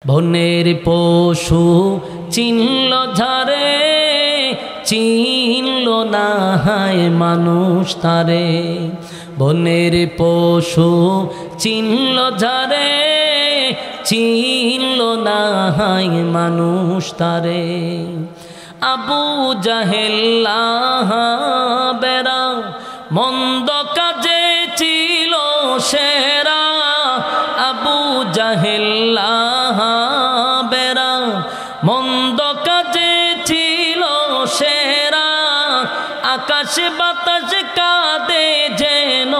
বনের পশু চিনল ঝারে, চিনল না হায় মানুষ তারে। বনের পশু চিনল ঝারে, চিনল না হায় মানুষ তারে। আবু জাহেল বেরা মন্দ কাজে ছিল সেরা। আবু জাহেল বেরা মন্দ কাজে ছিল সেরা। আকাশ বাতাস কাঁদে যেন,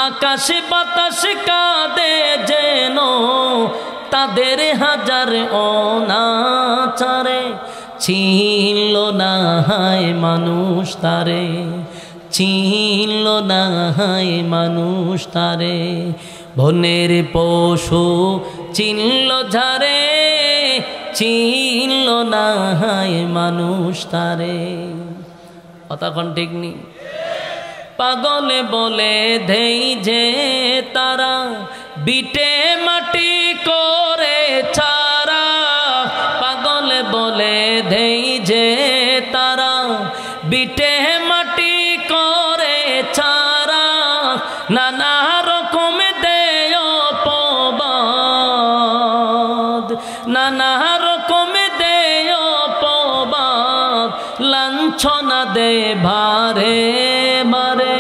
আকাশ বাতাস কাঁদে যেন, তাদের হাজার অনাচারে। চিনল না হায় মানুষ তারে, চিনল না হায় মানুষ তারে। বনের পশু চিনল ঝারে, চিনল না হায় মানুষ তারে। কথাক্ষণ ঠিক নেই। পাগলে বলে দেই যে তারা, বিটে মাটি করে ছাড়া। পাগলে বলে দেই যে তারা, বিটে মাটি করে ছাড়া। নানা রকম দেয় অপবাদ, নানা রকম দেয় অপবাদ, লাঞ্ছনা দে ভারে ভারে।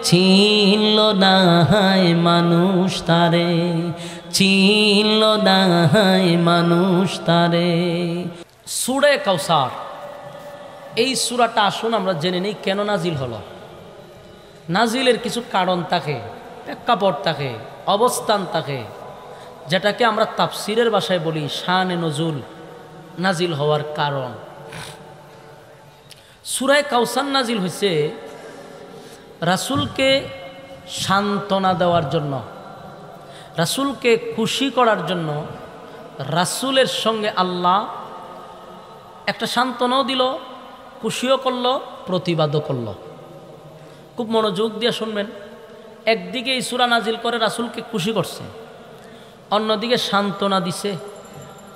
চিনল না হায় মানুষ তারে, চিনল না হায় মানুষ তারে। সূরা কাউসার, এই সূরাটা আসুন আমরা জেনে নিই কেন নাজিল হলো। নাজিলের কিছু কারণ থাকে, প্রেক্ষাপট থাকে, অবস্থান থাকে, যেটাকে আমরা তাফসিরের ভাষায় বলি শানে নজুল, নাজিল হওয়ার কারণ। সূরা কাউসার নাজিল হয়েছে রাসূলকে সান্ত্বনা দেওয়ার জন্য, রাসূলকে খুশি করার জন্য। রাসূলের সঙ্গে আল্লাহ একটা সান্ত্বনাও দিল, খুশিও করলো, প্রতিবাদও করলো। খুব মনোযোগ দিয়ে শুনবেন। একদিকে এই সূরা নাজিল করে রাসূলকে খুশি করছে, অন্যদিকে সান্ত্বনা দিছে,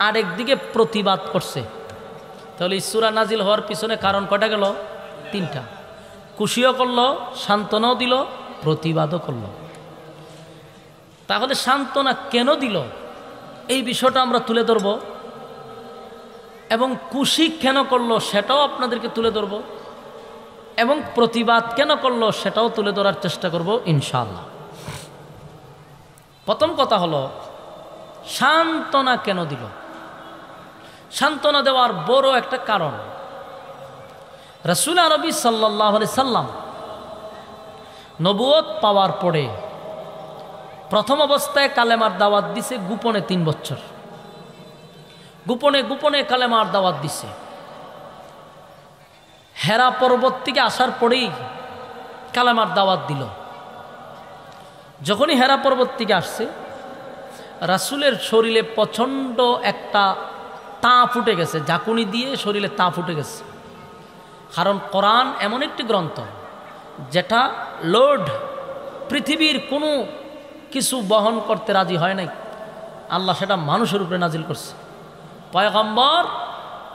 আর একদিকে প্রতিবাদ করছে। তাহলে এই সূরা নাজিল হওয়ার পিছনে কারণ কয়টা গেল? তিনটা। খুশিও করলো, সান্ত্বনাও দিল, প্রতিবাদও করলো। তাহলে সান্ত্বনা কেন দিল এই বিষয়টা আমরা তুলে ধরব, এবং খুশি কেন করলো সেটাও আপনাদেরকে তুলে ধরব, এবং প্রতিবাদ কেন করলো সেটাও তুলে ধরার চেষ্টা করব ইনশাআল্লাহ। প্রথম কথা হলো সান্ত্বনা কেন দিল। সান্ত্বনা দেওয়ার বড় একটা কারণ, রাসূল আরবি সাল্লাল্লাহু আলাইহি সাল্লাম নবুয়ত পাওয়ার পরে প্রথম অবস্থায় কালেমার দাওয়াত দিছে গোপনে 3 বছর। গোপনে গোপনে কালেমার দাওয়াত দিছে। হেরা পর্বত থেকে আসার পরেই কালেমার দাওয়াত দিল। যখনই হেরা পর্বত থেকে আসছে, রাসূলের শরীরে প্রচণ্ড একটা তাপ উঠে গেছে, ঝাঁকুনি দিয়ে শরীরে তাপ উঠে গেছে। কারণ কোরআন এমন একটি গ্রন্থ যেটা লোড পৃথিবীর কোনো কিছু বহন করতে রাজি হয় নাই। আল্লাহ সেটা মানুষের উপরে নাজিল করছে। পয়গম্বর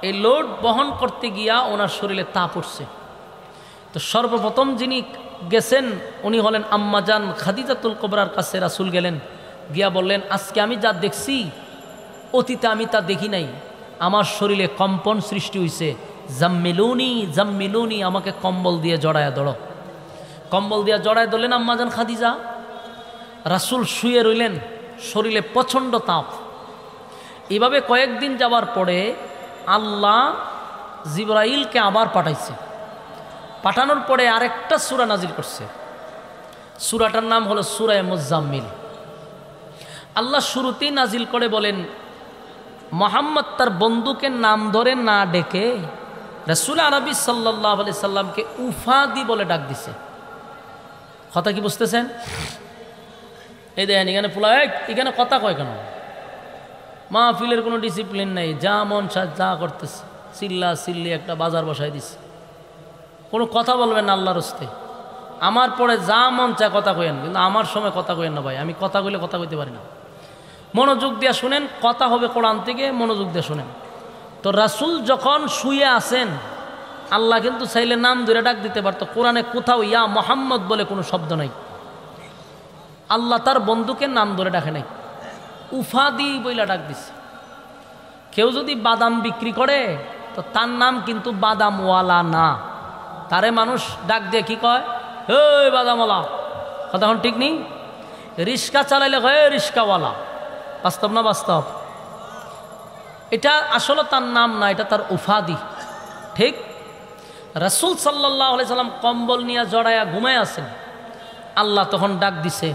এই লোড বহন করতে গিয়া ওনার শরীরে তাপ উঠছে। তো সর্বপ্রথম যিনি গেছেন উনি হলেন আম্মাজান খাদিজাতুল কুবরার কাছে রাসূল গেলেন, গিয়া বললেন, আজকে আমি যা দেখছি অতীতে আমি তা দেখি নাই। আমার শরীরে কম্পন সৃষ্টি হয়েছে। জাম্মিলুনি জাম্মিলুনি, আমাকে কম্বল দিয়ে জড়ায়া ধরো। কম্বল দিয়ে জড়ায় ধরলেন আম্মাজান খাদিজা। রাসূল শুয়ে রইলেন, শরীরে প্রচণ্ড তাপ। এভাবে কয়েকদিন যাওয়ার পরে আল্লাহ জিবরাইলকে আবার পাঠাইছে। পাঠানোর পরে আরেকটা সূরা নাজিল করছে। সূরাটার নাম হলো সূরা মুজাম্মিল। আল্লাহ শুরুতেই নাজিল করে বলেন, মুহাম্মদ তার বন্ধুকে নাম ধরে না ডেকে রাসূল আরবি সাল্লাল্লাহু আলাইহি সাল্লামকে উফাদি বলে ডাক দিছে। কথা কি বুঝতেছেন? এই দেখেন এখানে পোলা, এখানে কথা কয় কেন? মাহফিলের কোনো ডিসিপ্লিন নেই, যা মন যা করতেছে, চিল্লা চিল্লি একটা বাজার বসাই দিছে। কোনো কথা বলবেন না আল্লাহর হস্তে। আমার পরে যা মন চায় কথা কইেন, কিন্তু আমার সময় কথা কইেন না ভাই। আমি কথা কইলে কথা কইতে পারি না। মনোযোগ দিয়ে শুনেন, কথা হবে কোরআন থেকে, মনোযোগ দিয়ে শুনেন। তো রাসূল যখন শুয়ে আছেন, আল্লাহ কিন্তু চাইলে নাম ধরে ডাক দিতে পারতো। কোরআনে কোথাও ইয়া মোহাম্মদ বলে কোনো শব্দ নাই। আল্লাহ তার বন্ধুকে নাম ধরে ডাকে নাই, উফাদি বইলা ডাক দিছে। কেউ যদি বাদাম বিক্রি করে তো তার নাম কিন্তু বাদামওয়ালা না, তারে মানুষ ডাক দিয়ে কি কয়, এই বাদামওয়ালা। কথা এখন ঠিক নেই। রিক্সা চালাইলে কয় রিক্সাওয়ালা। বাস্তব না বাস্তব? এটা আসলে তার নাম না, এটা তার উফাদি। ঠিক রাসূল সাল্লাল্লাহু আলাইহি সাল্লাম কম্বল নিয়ে জড়ায়া ঘুমায় আছেন, আল্লাহ তখন ডাক দিছে,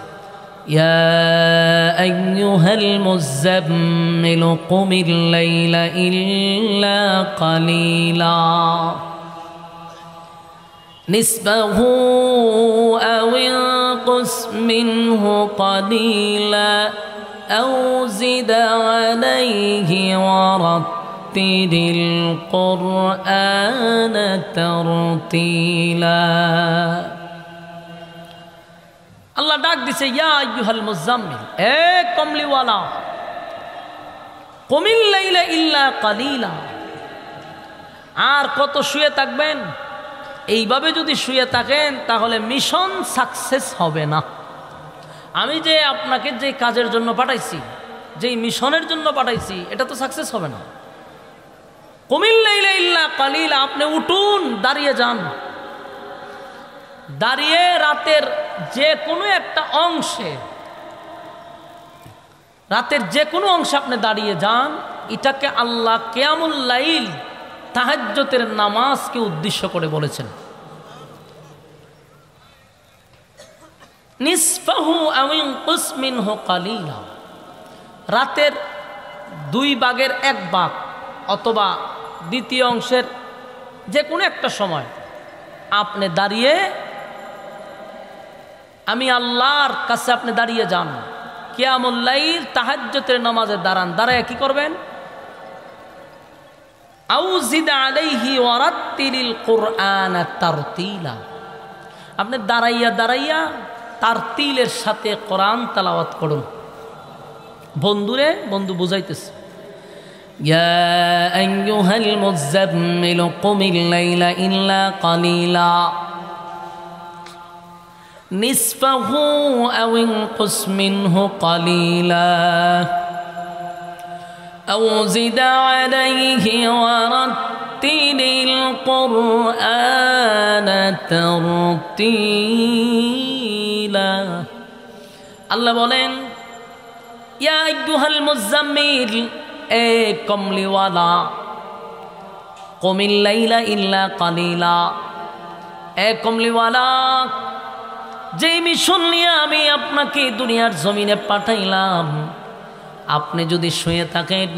ইয়া আইয়ুহাল মুযাম্মিলু কুমিল লাইলা ইল্লা কালিলা নিসবাহু আও ইনকুস মিনহু কালিলা আও জিদ আলাইহি ওয়ারাত্তিলিল কুরআনা তারতিলা। আল্লাহ ডাক দিছে, ইয়া আইয়ুহাল মুযাম্মিল, এ কমলিওয়ালা, কুমিল লাইলা ইল্লা কালিলা, আর কত শুয়ে থাকবেন? এইভাবে যদি শুয়ে থাকেন তাহলে মিশন সাকসেস হবে না। আমি যে আপনাকে যে কাজের জন্য পাঠাইছি, যেই মিশনের জন্য পাঠাইছি, এটা তো সাকসেস হবে না। কুমিল লাইলা ইল্লা কালিলা, আপনি উঠুন, দাঁড়িয়ে যান। দাঁড়িয়ে রাতের যে কোনো একটা অংশে, রাতের যে কোনো অংশে আপনি দাঁড়িয়ে যান। এটাকে আল্লাহ কিয়ামুল লাইল, তাহাজ্জুদের নামাজকে উদ্দেশ্য করে বলেছেন। নিসফাহু আও ইনকুস মিনহু কালিলা, রাতের 2 ভাগের 1 ভাগ অথবা দ্বিতীয় অংশের যে কোনো একটা সময় আপনি দাঁড়িয়ে, আমি আল্লাহর কাছে আপনি দাঁড়িয়ে যান। কিয়ামুল লাইল, তাহাজ্জুদের নামাজে দাঁড়ান। দাঁড়ায় কি করবেন? আও জিদ আলাইহি ওয়ারাত্তিলিল কুরআনা তারতিলা, আপনি দাঁড়াইয়া দাঁড়াইয়া তারতিলের সাথে কোরআন তেলাওয়াত করুন। বন্ধুরে, বন্ধু বুঝাইতেছে, ইয়া আইয়ুহাল মুযাম্মিলু কুমিল লাইলা ইল্লা কালিলা নিসফাহু আও ইনকুস মিনহু কালিলা আও জিদ আলাইহি ওয়ারাত্তিলিল কুরআনা তারতিলা। আল্লাহ বলেন, ইয়া আইয়ুহাল মুযাম্মিল, এ কমলিওয়ালা, কুমিল লাইলা ইল্লা কালিলা, এ কমলিওয়ালা, যে মিশন নিয়ে আমি আপনাকে দুনিয়ার জমিনে পাঠাইলাম, আপনি যদি শুয়ে থাকেন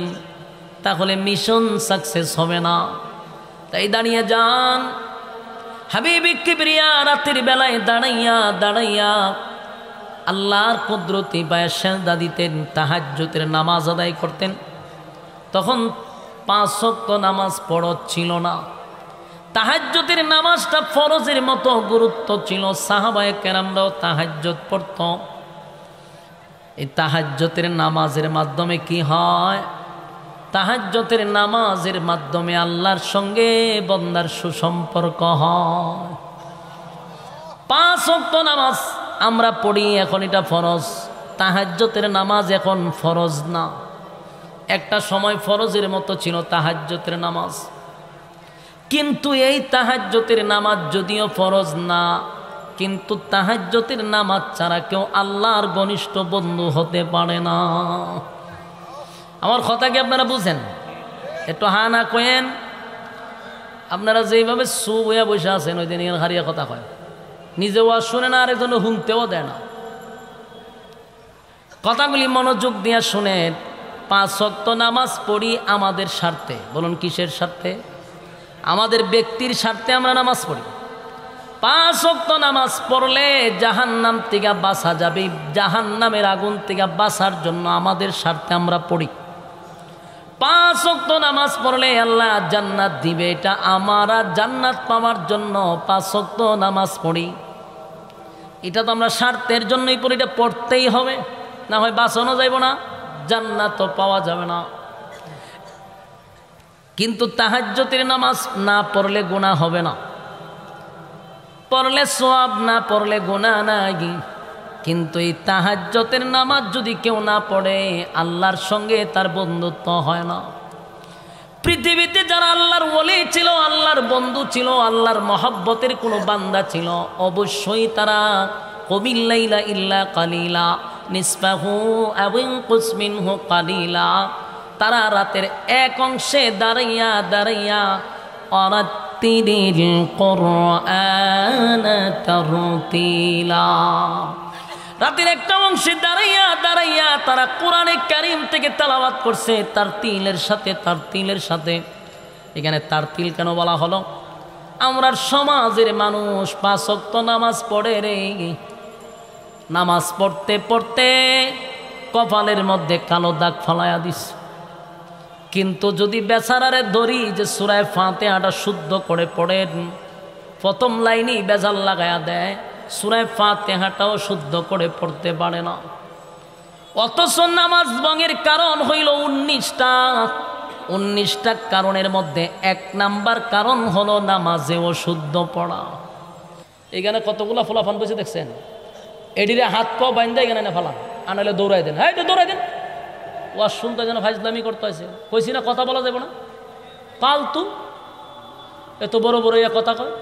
তাহলে মিশন সাকসেস হবে না। তাই দাঁড়িয়ে যান। হাবিবি কিবরিয়া রাতের বেলায় দাঁড়াইয়া দাঁড়াইয়া আল্লাহর কুদরতি পায়ে সেজদা দিতেন, তাহাজ্জুদের নামাজ আদায় করতেন। তখন 5 ওয়াক্ত নামাজ ফরজ ছিল না। তাহাজ্জুদের নামাজটা ফরজের মতো গুরুত্ব ছিল। সাহাবায়ে কেরামরাও তাহাজ্জুদ পড়ত। এই তাহাজ্জুদের নামাজের মাধ্যমে কি হয়? তাহাজ্জুদের নামাজের মাধ্যমে আল্লাহর সঙ্গে বান্দার সুসম্পর্ক হয়। 5 ওয়াক্ত নামাজ আমরা পড়ি, এখন এটা ফরজ। তাহাজ্জুদের নামাজ এখন ফরজ না। একটা সময় ফরজের মতো ছিল তাহাজ্জুদের নামাজ। কিন্তু এই তাহাজ্জুদের নামাজ যদিও ফরজ না, কিন্তু তাহাজ্জুদের নামাজ ছাড়া কেউ আল্লাহর ঘনিষ্ঠ বন্ধু হতে পারে না। আমার কথা কি আপনারা বুঝেন? একটু হা না কয়েন। আপনারা যেইভাবে সু হইয়া বসে আছেন, ওই দিন হারিয়া কথা কয়, নিজেও আর শুনে না, আরেকজন শুনতেও দেয় না। কথাগুলি মনোযোগ দিয়ে শুনেন। 5 ওয়াক্ত নামাজ পড়ি আমাদের স্বার্থে। বলুন কিসের স্বার্থে? আমাদের ব্যক্তির স্বার্থে আমরা নামাজ পড়ি। 5 ওয়াক্ত নামাজ পড়লে জাহান্নাম থেকে বাঁচা যাবে। জাহান্নামের আগুন থেকে বাঁচার জন্য আমাদের স্বার্থে আমরা পড়ি। 5 ওয়াক্ত নামাজ পড়লে আল্লাহ জান্নাত দিবে, এটা আমরা জান্নাত পাওয়ার জন্য 5 ওয়াক্ত নামাজ পড়ি। এটা তো আমরা স্বার্থের জন্যই পড়ি, এটা পড়তেই হবে, না হয় বাঁচানো যাইব না। জান্নাত পাওয়া যাবে না। কিন্তু তাহাজ্জুদের নামাজ না পড়লে গুনাহ হবে না, পড়লে সওয়াব, না পড়লে গুনাহ নাই। কিন্তু এই তাহাজ্জুদের নামাজ যদি কেউ না পড়ে আল্লাহর সঙ্গে তার বন্ধুত্ব হয় না। পৃথিবীতে যারা আল্লাহর ওলি ছিল, আল্লাহর বন্ধু ছিল, আল্লাহর মহব্বতের কোনো বান্দা ছিল, অবশ্যই তারা কুমিল লাইলা ইল্লা কালিলা নিসফাহু আও ইনকুস মিনহু কালিলা, তারা রাতের এক অংশে দাঁড়াইয়া দাঁড়াইয়া ওয়ারাত্তিলিল কুরআন তারতিলা, রাতের একটা অংশে দাঁড়াইয়া দাঁড়াইয়া তারা কোরআনে কারীম থেকে তেলাওয়াত করছে তারতিলের সাথে, তারতিলের সাথে। এখানে তারতিল কেন বলা হলো? আমরা সমাজের মানুষ 5 ওয়াক্ত নামাজ পড়ে রে, নামাজ পড়তে পড়তে কপালের মধ্যে কালো দাগ ফালাইয়া দিস। কিন্তু যদি বেচারারে ধরি যে সূরা ফাতিহাটা শুদ্ধ করে পড়েন, প্রথম লাইনেই বেজাল লাগায়া দেয়, সূরা ফাতিহাটাও শুদ্ধ করে পড়তে পারে না। অথচ নামাজ ভঙ্গের কারণ হইল 19টা কারণের মধ্যে 1 নাম্বার কারণ হলো নামাজে অশুদ্ধ পড়া। এখানে কতগুলা ফলাফান বসে দেখছেন, এডিরে হাত পাও বাইন্দা এখানে না ফালান, আনালে দৌড়াই দেন, হ্যাঁ দৌড়াই দেন। ওয়াজ শুনতে যেন ফাইজলামি করতে হয়েছে, কইছি না কথা বলা যাবে না, পালতু এত বড় বড় ইয়া কথা কয়,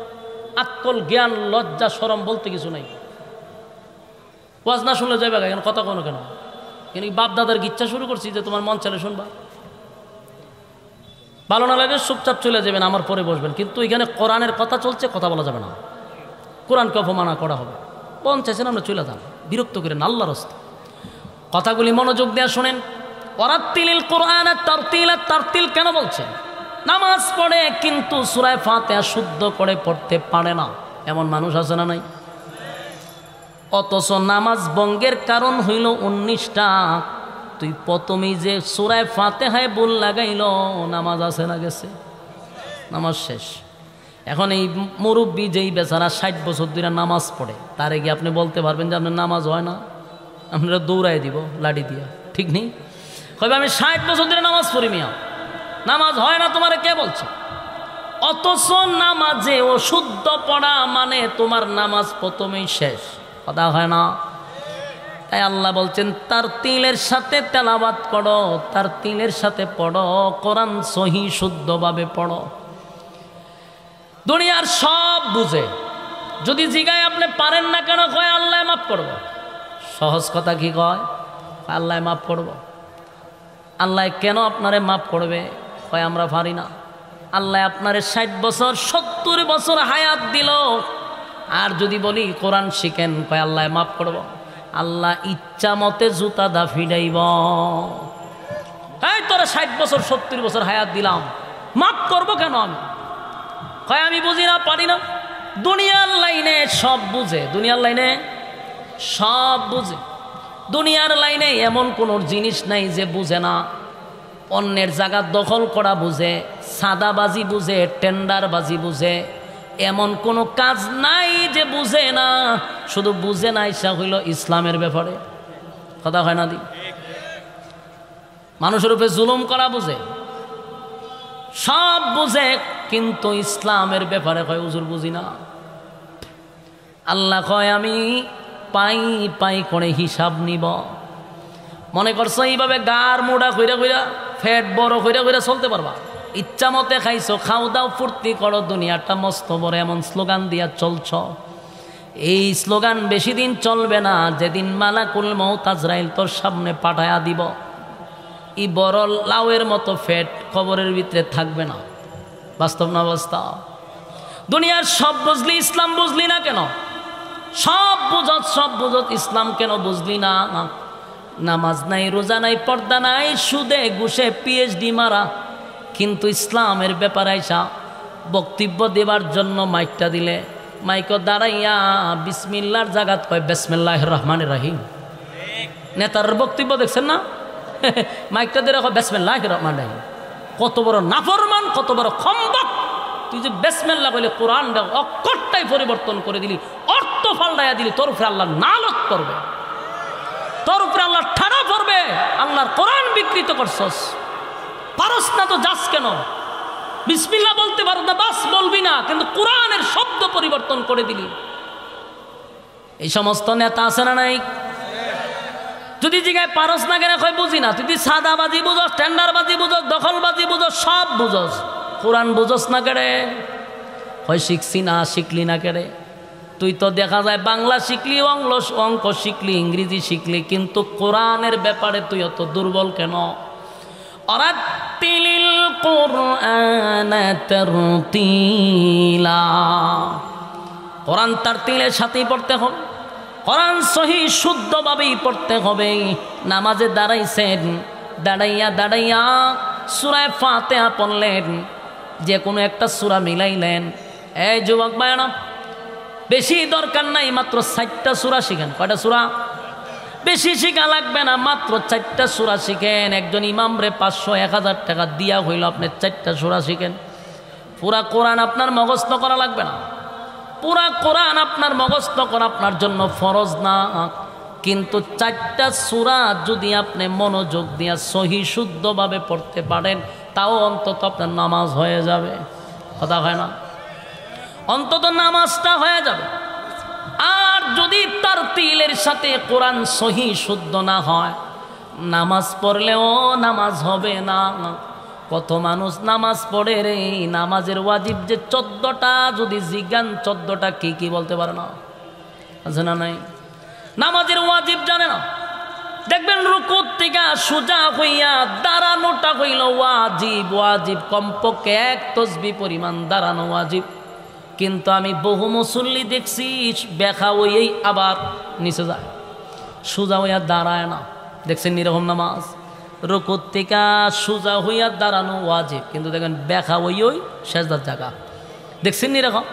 আক্কল জ্ঞান লজ্জা শরম বলতে কিছু নাই। ওয়াজ না শুনলে যাবে কেন, কথা কোনো কেন? কিন্তু বাপ দাদার ইচ্ছা শুরু করছি যে তোমার মন চালে শুনবা, ভালো না লাগে চুপচাপ চলে যাবেন, আমার পরে বসবেন। কিন্তু এখানে কোরআনের কথা চলছে, কথা বলা যাবে না, কোরআনকে অপমানা করা হবে। মন চাইছেন আমরা চলে যান, বিরক্ত করেন আল্লাহর রাস্তা। কথাগুলি মনোযোগ দেওয়া শোনেন। ওয়ারাত্তিলিল কুরআন তারতিলা, তারতিল কেন বলছে? নামাজ পড়ে কিন্তু সূরা ফাতিহা শুদ্ধ করে পড়তে পারে না, এমন মানুষ আছে না নাই? অথচ নামাজ ভঙ্গের কারণ হইল 19টা। তুই প্রথমেই যে সূরা ফাতিহায় ভুল লাগাইল, নামাজ আছে না গেছে? নামাজ শেষ। এখন এই মুরব্বী যেই বেচারা 60 বছর ধরে নামাজ পড়ে, তারে গিয়ে আপনি বলতে পারবেন যে আপনার নামাজ হয় না? আপনারা দৌড়াই দিব লাঠি দিয়া, ঠিক নেই? কইবে আমি 60 বছর ধরে নামাজ পড়ি, মিয়া নামাজ হয় না তোমারে কে বলছে? অথচ নামাজে অশুদ্ধ পড়া মানে তোমার নামাজ প্রথমেই শেষ, কথা হয় না। তাই আল্লাহ বলছেন তারতিলের সাথে তেলাওয়াত করো, তারতিলের সাথে পড়ো, কোরআন সহি শুদ্ধভাবে পড়ো। দুনিয়ার সব বুঝে, যদি জিগায় আপনি পারেন না কেন, কয় আল্লাহ মাফ করব। সহজ কথা কি কয়? আল্লাহ মাফ করব। আল্লাহ কেন আপনারে মাফ করবে? কয় আমরা পারি না। আল্লাহ আপনারে 60 বছর 70 বছর হায়াত দিল, আর যদি বলি কোরআন শিখেন, কয় আল্লাহ মাফ করব। আল্লাহ ইচ্ছা মতে জুতা দা ফিডাইব। হ্যাঁ তোরা 60 বছর 70 বছর হায়াত দিলাম, মাফ করব কেন আমি? কয় আমি বুঝি না, পারি না। দুনিয়ার লাইনে সব বুঝে, দুনিয়ার লাইনে সব বুঝে। দুনিয়ার লাইনে এমন কোনো জিনিস নাই যে বুঝে না। অন্যের জায়গা দখল করা বুঝে, সাদাবাজি বুঝে, টেন্ডারবাজি বুঝে, এমন কোনো কাজ নাই যে বুঝে না। শুধু বুঝে না ইচ্ছা হইল ইসলামের ব্যাপারে, কথা হয় না দি? মানুষের উপরে জুলুম করা বুঝে, সব বুঝে, কিন্তু ইসলামের ব্যাপারে কয় হুজুর বুঝি না। আল্লাহ কয় আমি পাই পাই করে হিসাব নিব। মনে করছো এইভাবে গার মোড়া কইরা কইরা, ফ্যাট বড় কইরা কইরা চলতে পারবা? ইচ্ছা মতে খাইছো, খাও দাও, ফুর্তি করো, দুনিয়াটা মস্ত বড়, এমন স্লোগান দিয়া চলছ। এই স্লোগান বেশি দিন চলবে না। যেদিন মালাকুল মউত আজরাইল তোর সামনে পাঠায়া দিব, এই বড় লাউয়ের মতো ফ্যাট কবরের ভিতরে থাকবে না। বাস্তব না বাস্তব? দুনিয়ার সব বুঝলি, ইসলাম বুঝলি না কেন? সব বুঝত, সব বুঝত, ইসলাম কেন বুঝলি না? নামাজ নাই, রোজা নাই, পর্দা নাই, সুদে ঘুষে পিএইচডি মারা, কিন্তু ইসলামের ব্যাপারে আইসা বক্তব্য দেবার জন্য মাইকটা দিলে, মাইক দাঁড়াইয়া বিসমিল্লার জাগাত কয় বিসমিল্লাহির রহমানির রহিম। নেতার বক্তব্য দেখছেন না? মাইকটা দিয়ে কয় বিসমিল্লাহির রহমানির রহিম। কত বড় নাফরমান, কত বড় খম্বক! তুই যে বিসমিল্লাহ বলে কোরআনটা অক্ষরটাই পরিবর্তন করে দিলি, অর্থ পাল্টাইয়া দিলি, তোর উপরে আল্লাহ নালত করবে, তোর উপরে আল্লাহ ঠাড়া পড়বে, আল্লাহর কোরআন বিকৃত করছস। পারস না তো যাস কেন? বিসমিল্লাহ বলতে পারো না, বাস বলবি না, কিন্তু কোরআনের শব্দ পরিবর্তন করে দিলি। এই সমস্ত নেতা আছে না নাই? যদি জিগায় পারস না কেন, কয় বুঝি না। তুই সাদাবাজি বুঝস, টেন্ডারবাজি বুঝস, দখলবাজি বুঝস, সব বুঝস, কোরআন বুঝস না কেড়ে? হয় শিখছি না, শিখলি না কেড়ে? তুই তো দেখা যায় বাংলা শিখলি, অঙ্ক শিখলি, ইংরেজি শিখলি, কিন্তু কোরআনের ব্যাপারে তুই অত দুর্বল কেন? অরাত্তিলিল কোরআন তারতিলা, কোরআন তারতিলের সাথেই পড়তে হবে। কোরআন সহি শুদ্ধভাবেই পড়তে হবে। নামাজে দাঁড়াইছেন, দাঁড়াইয়া সূরা ফাতিহা পড়লেন, যে কোনো একটা সূরা মিলাইলেন। এই যুবক ভাইরা, বেশি দরকার নাই, মাত্র 4টা সূরা শিখেন। কয়টা সূরা? বেশি শিখা লাগবে না, মাত্র 4টা সূরা শিখেন। একজন ইমাম রে 500-1000 টাকা দিয়া হইল, আপনি 4টা সূরা শিখেন। পুরা কোরআন আপনার মুখস্থ করা লাগবে না। পুরা কোরআন আপনার মুখস্থ করা আপনার জন্য ফরজ না, কিন্তু 4টা সূরা যদি আপনি মনোযোগ দিয়া সহি শুদ্ধভাবে পড়তে পারেন, তাও অন্তত আপনার নামাজ হয়ে যাবে। কথা হয় না? অন্তত নামাজটা হয়ে যাবে। আর যদি তারতিলের সাথে কোরআন সহি শুদ্ধ না হয়, নামাজ পড়লেও নামাজ হবে না। কত মানুষ নামাজ পড়ে রে, নামাজের ওয়াজিব যে 14টা, যদি জিজ্ঞান 14টা কি কি বলতে পারে না। আছে না নাই? নামাজের ওয়াজিব জানে না। দেখবেন রুকুর থেকে সোজা হইয়া দাঁড়ানোটা হইল ওয়াজিব। ওয়াজিব কমপক্ষে 1 তাসবিহ পরিমাণ দাঁড়ানো ওয়াজিব। কিন্তু আমি বহু মুসল্লি দেখছি ব্যাখা ওই আবার নিচে যায়, সোজা হইয়া দাঁড়ায় না। দেখছেন এরকম নামাজ? রুকুর থেকে সোজা হইয়া দাঁড়ানো ওয়াজিব, কিন্তু দেখেন ব্যাখা ওই সেজদার জায়গা। দেখছেন এরকম?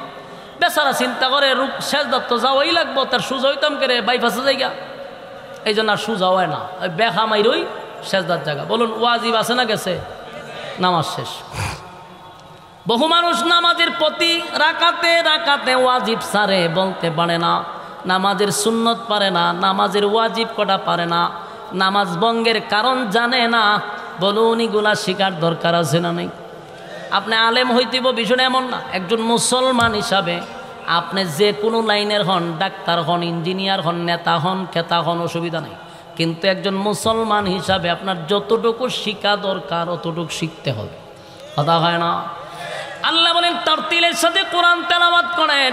বেচারা চিন্তা করে সেজদার তো যাওয়াই লাগবো, তার সোজা হইতাম করে বাইপাসে জায়গা, এই জন্য আর সোজা হয় না, ওই ব্যাখা মাইরই সেজদার জায়গা। বলুন ওয়াজিব আছে না গেছে? নামাজ শেষ। বহু মানুষ নামাজের প্রতি রাকাতে ওয়াজিব সারে বলতে পারে না, নামাজের সুন্নত পারে না, নামাজের ওয়াজিব কটা পারে না, নামাজ ভঙ্গের কারণ জানে না। বলুন এগুলা শিকার দরকার আছে না নেই? আপনি আলেম হইতেব বিষয় এমন না। একজন মুসলমান হিসাবে আপনি যে কোনো লাইনের হন, ডাক্তার হন, ইঞ্জিনিয়ার হন, নেতা হন, খেতা হন, অসুবিধা নেই। কিন্তু একজন মুসলমান হিসাবে আপনার যতটুকু শিক্ষা দরকার অতটুকু শিখতে হবে। কথা হয় না? আল্লাহ বলেন তারতিলের সাথে কোরআন তেলাওয়াত করেন।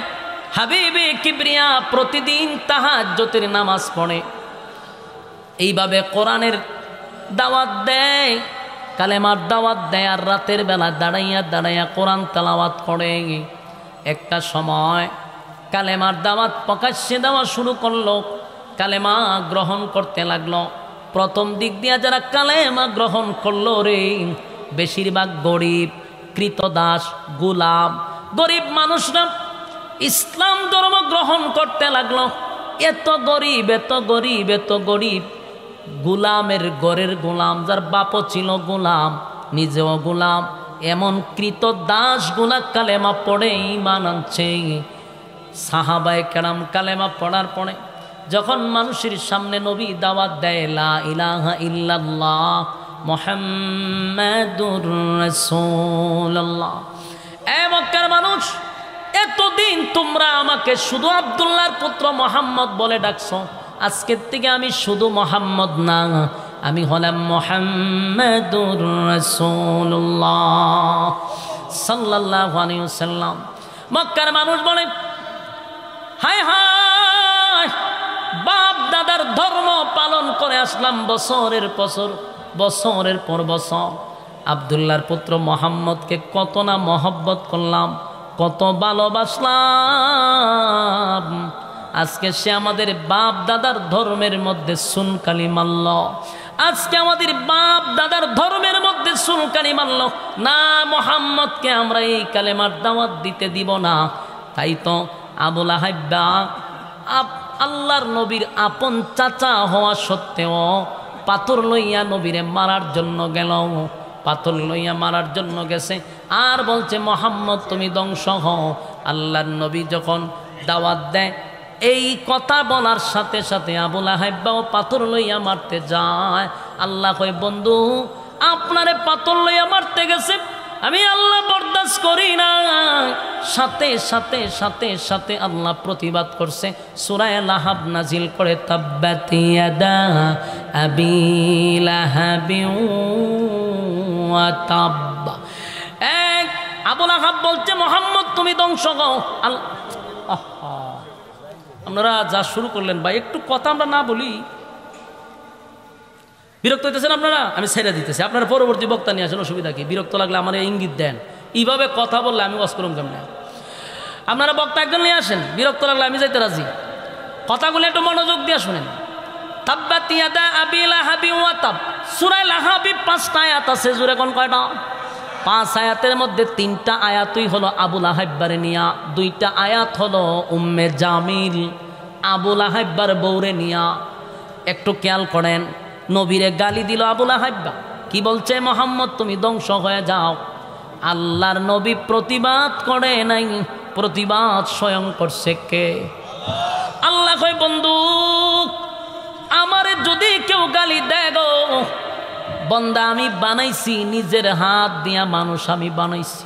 হাবিবে কিবরিয়া প্রতিদিন তাহাজ্জুদের নামাজ পড়ে, এইভাবে কোরআনের দাওয়াত দেয়, কালেমার দাওয়াত দেয়, আর রাতের বেলা দাঁড়াইয়া কোরআন তেলাওয়াত করে। একটা সময় কালেমার দাওয়াত প্রকাশ্যে দেওয়া শুরু করলো, কালেমা গ্রহণ করতে লাগলো। প্রথম দিক দিয়ে যারা কালেমা গ্রহণ করলো রে, বেশিরভাগ গরিব, কৃতদাস, গোলাম, গরিব মানুষরা ইসলাম ধর্ম গ্রহণ করতে লাগলো। এত গরিব গোলামের ঘরের গোলাম, যার বাপও ছিল গোলাম, নিজেও গোলাম, এমন কৃতদাস গুলা কালেমা পড়ে ঈমান আনছে। সাহাবায়ে কেরাম কালেমা পড়ার পরে যখন মানুষের সামনে নবী দাওয়াত দেয়, লা ইলাহা ইল্লাল্লাহ মুহাম্মাদুর রাসূলুল্লাহ, এ মক্কার মানুষ, এতদিন তোমরা আমাকে শুধু আব্দুল্লাহর পুত্র মুহাম্মদ বলে ডাকছো, আজকের থেকে আমি শুধু মুহাম্মদ না, আমি হলাম মুহাম্মাদুর রাসূলুল্লাহ সাল্লাল্লাহু আলাইহি ওয়াসাল্লাম। মক্কার মানুষ বলে, হায় হায়, বাপ দাদার ধর্ম পালন করে আসলাম বছরের পর বছর, আব্দুল্লাহর পুত্র মুহাম্মদকে কত না মহব্বত করলাম, কত ভালোবাসলাম, আজকে সে আমাদের বাপ দাদার ধর্মের মধ্যে সুনকালি মারল, আজকে আমাদের বাপ দাদার ধর্মের মধ্যে সুনকালি মারল না, মুহাম্মদকে আমরা এই কালেমার দাওয়াত দিতে দিব না। তাই তো আবু লাহাব আল্লাহর নবীর আপন চাচা হওয়া সত্ত্বেও পাথর লইয়া নবীরে মারার জন্য গেল, পাথর লইয়া মারার জন্য গেছে, আর বলছে মুহাম্মদ তুমি ধ্বংস হও। আল্লাহর নবী যখন দাওয়াত দেয়, এই কথা বলার সাথে সাথে আবু লাহাব পাথর লইয়া মারতে যায়, আল্লাহ কয় বন্ধু আপনারে পাথর লইয়া মারতে গেছে, আমি আল্লাহ বরদাস্ত করি না। সাথে সাথে সাথে সাথে আল্লাহ প্রতিবাদ করছে, সূরা লাহাব নাজিল করে তাব্বাত ইয়াদা আবি লাহাবিন ওয়া তাব। এক আবু লাহাব বলছে মুহাম্মদ তুমি ধ্বংস হও। আপনারা যা শুরু করলেন ভাই, একটু কথা আমরা না বলি বিরক্ত হইতেছেন আপনারা? আমি ছেড়ে দিতেছি, আপনারা পরবর্তী বক্তা নিয়ে আসেন, অসুবিধা কি? বিরক্ত লাগলে আমার ইঙ্গিত দেন, এইভাবে কথা বললে আমি ওয়াজ করুম কেমনে? আপনারা বক্তা একজন নিয়ে আসেন, বিরক্ত লাগলে আমি যাইতে রাজি। কথাগুলো একটু মনোযোগ দিয়ে শুনেন। তাব্বাত ইয়াদা আবি লাহাবিন ওয়া তাব, সূরা লাহাব 5টা আয়াত আছে, জোরে কোন কয়টা? 5 আয়াতের মধ্যে 3টা আয়াতই হলো আবু লাহাবরে নিয়া, 2টা আয়াত হলো উম্মে জামিল আবু লাহাবার বউরে নিয়া। একটু খেয়াল করেন, নবীরে গালি দিল আবু লাহাব, কি বলছে? মুহাম্মদ তুমি ধ্বংস হয়ে যাও। আল্লাহর নবী প্রতিবাদ করে নাই, প্রতিবাদ স্বয়ং করছে কে? আল্লাহ কয় বন্ধু আমারে যদি কেউ গালি দেয় গো বন্দা, আমি বানাইছি নিজের হাত দিয়া, মানুষ আমি বানাইছি।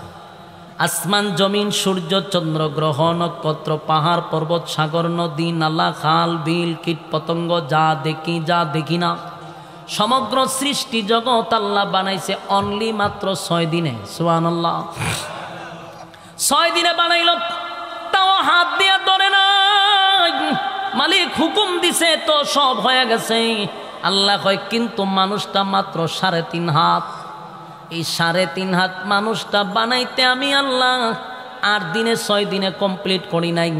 আসমান জমিন সূর্য চন্দ্র গ্রহ নক্ষত্র পাহাড় পর্বত সাগর নদী নালা খাল বিল কীট পতঙ্গ যা দেখি যা দেখি না, সমগ্র সৃষ্টি জগৎ আল্লাহ বানাইছে অনলি মাত্র 6 দিনে। সুবহানাল্লাহ। 6 দিনে বানাইল, তাও হাত দিয়া ধরে না। মালিক হুকুম দিছে তো সব হয়ে গেছে। আল্লাহ কয় কিন্তু মানুষটা মাত্র 3.5 হাত। এই 3.5 হাত মানুষটা বানাইতে আমি আল্লাহ 8 দিনে 6 দিনে কমপ্লিট করি নাই।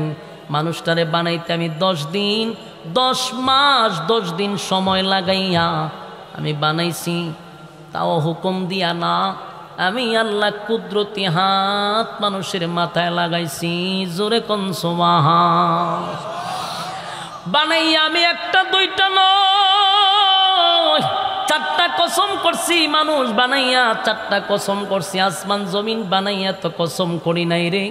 মানুষটারে বানাইতে আমি 10 দিন 10 মাস 10 দিন সময় লাগাইয়া আমি বানাইছি, তাও হুকুম দিয়া না। আমি আল্লাহ কুদরতি হাত মানুষের মাথায় লাগাইছি, জোরে কোন সুবহান। বানাইয়া আমি 1টা 2টা নয় 4টা কসম করছি। মানুষ বানাইয়া 4টা কসম করছি। আসমান জমিন বানাইয়া তো কসম করি নাই রে,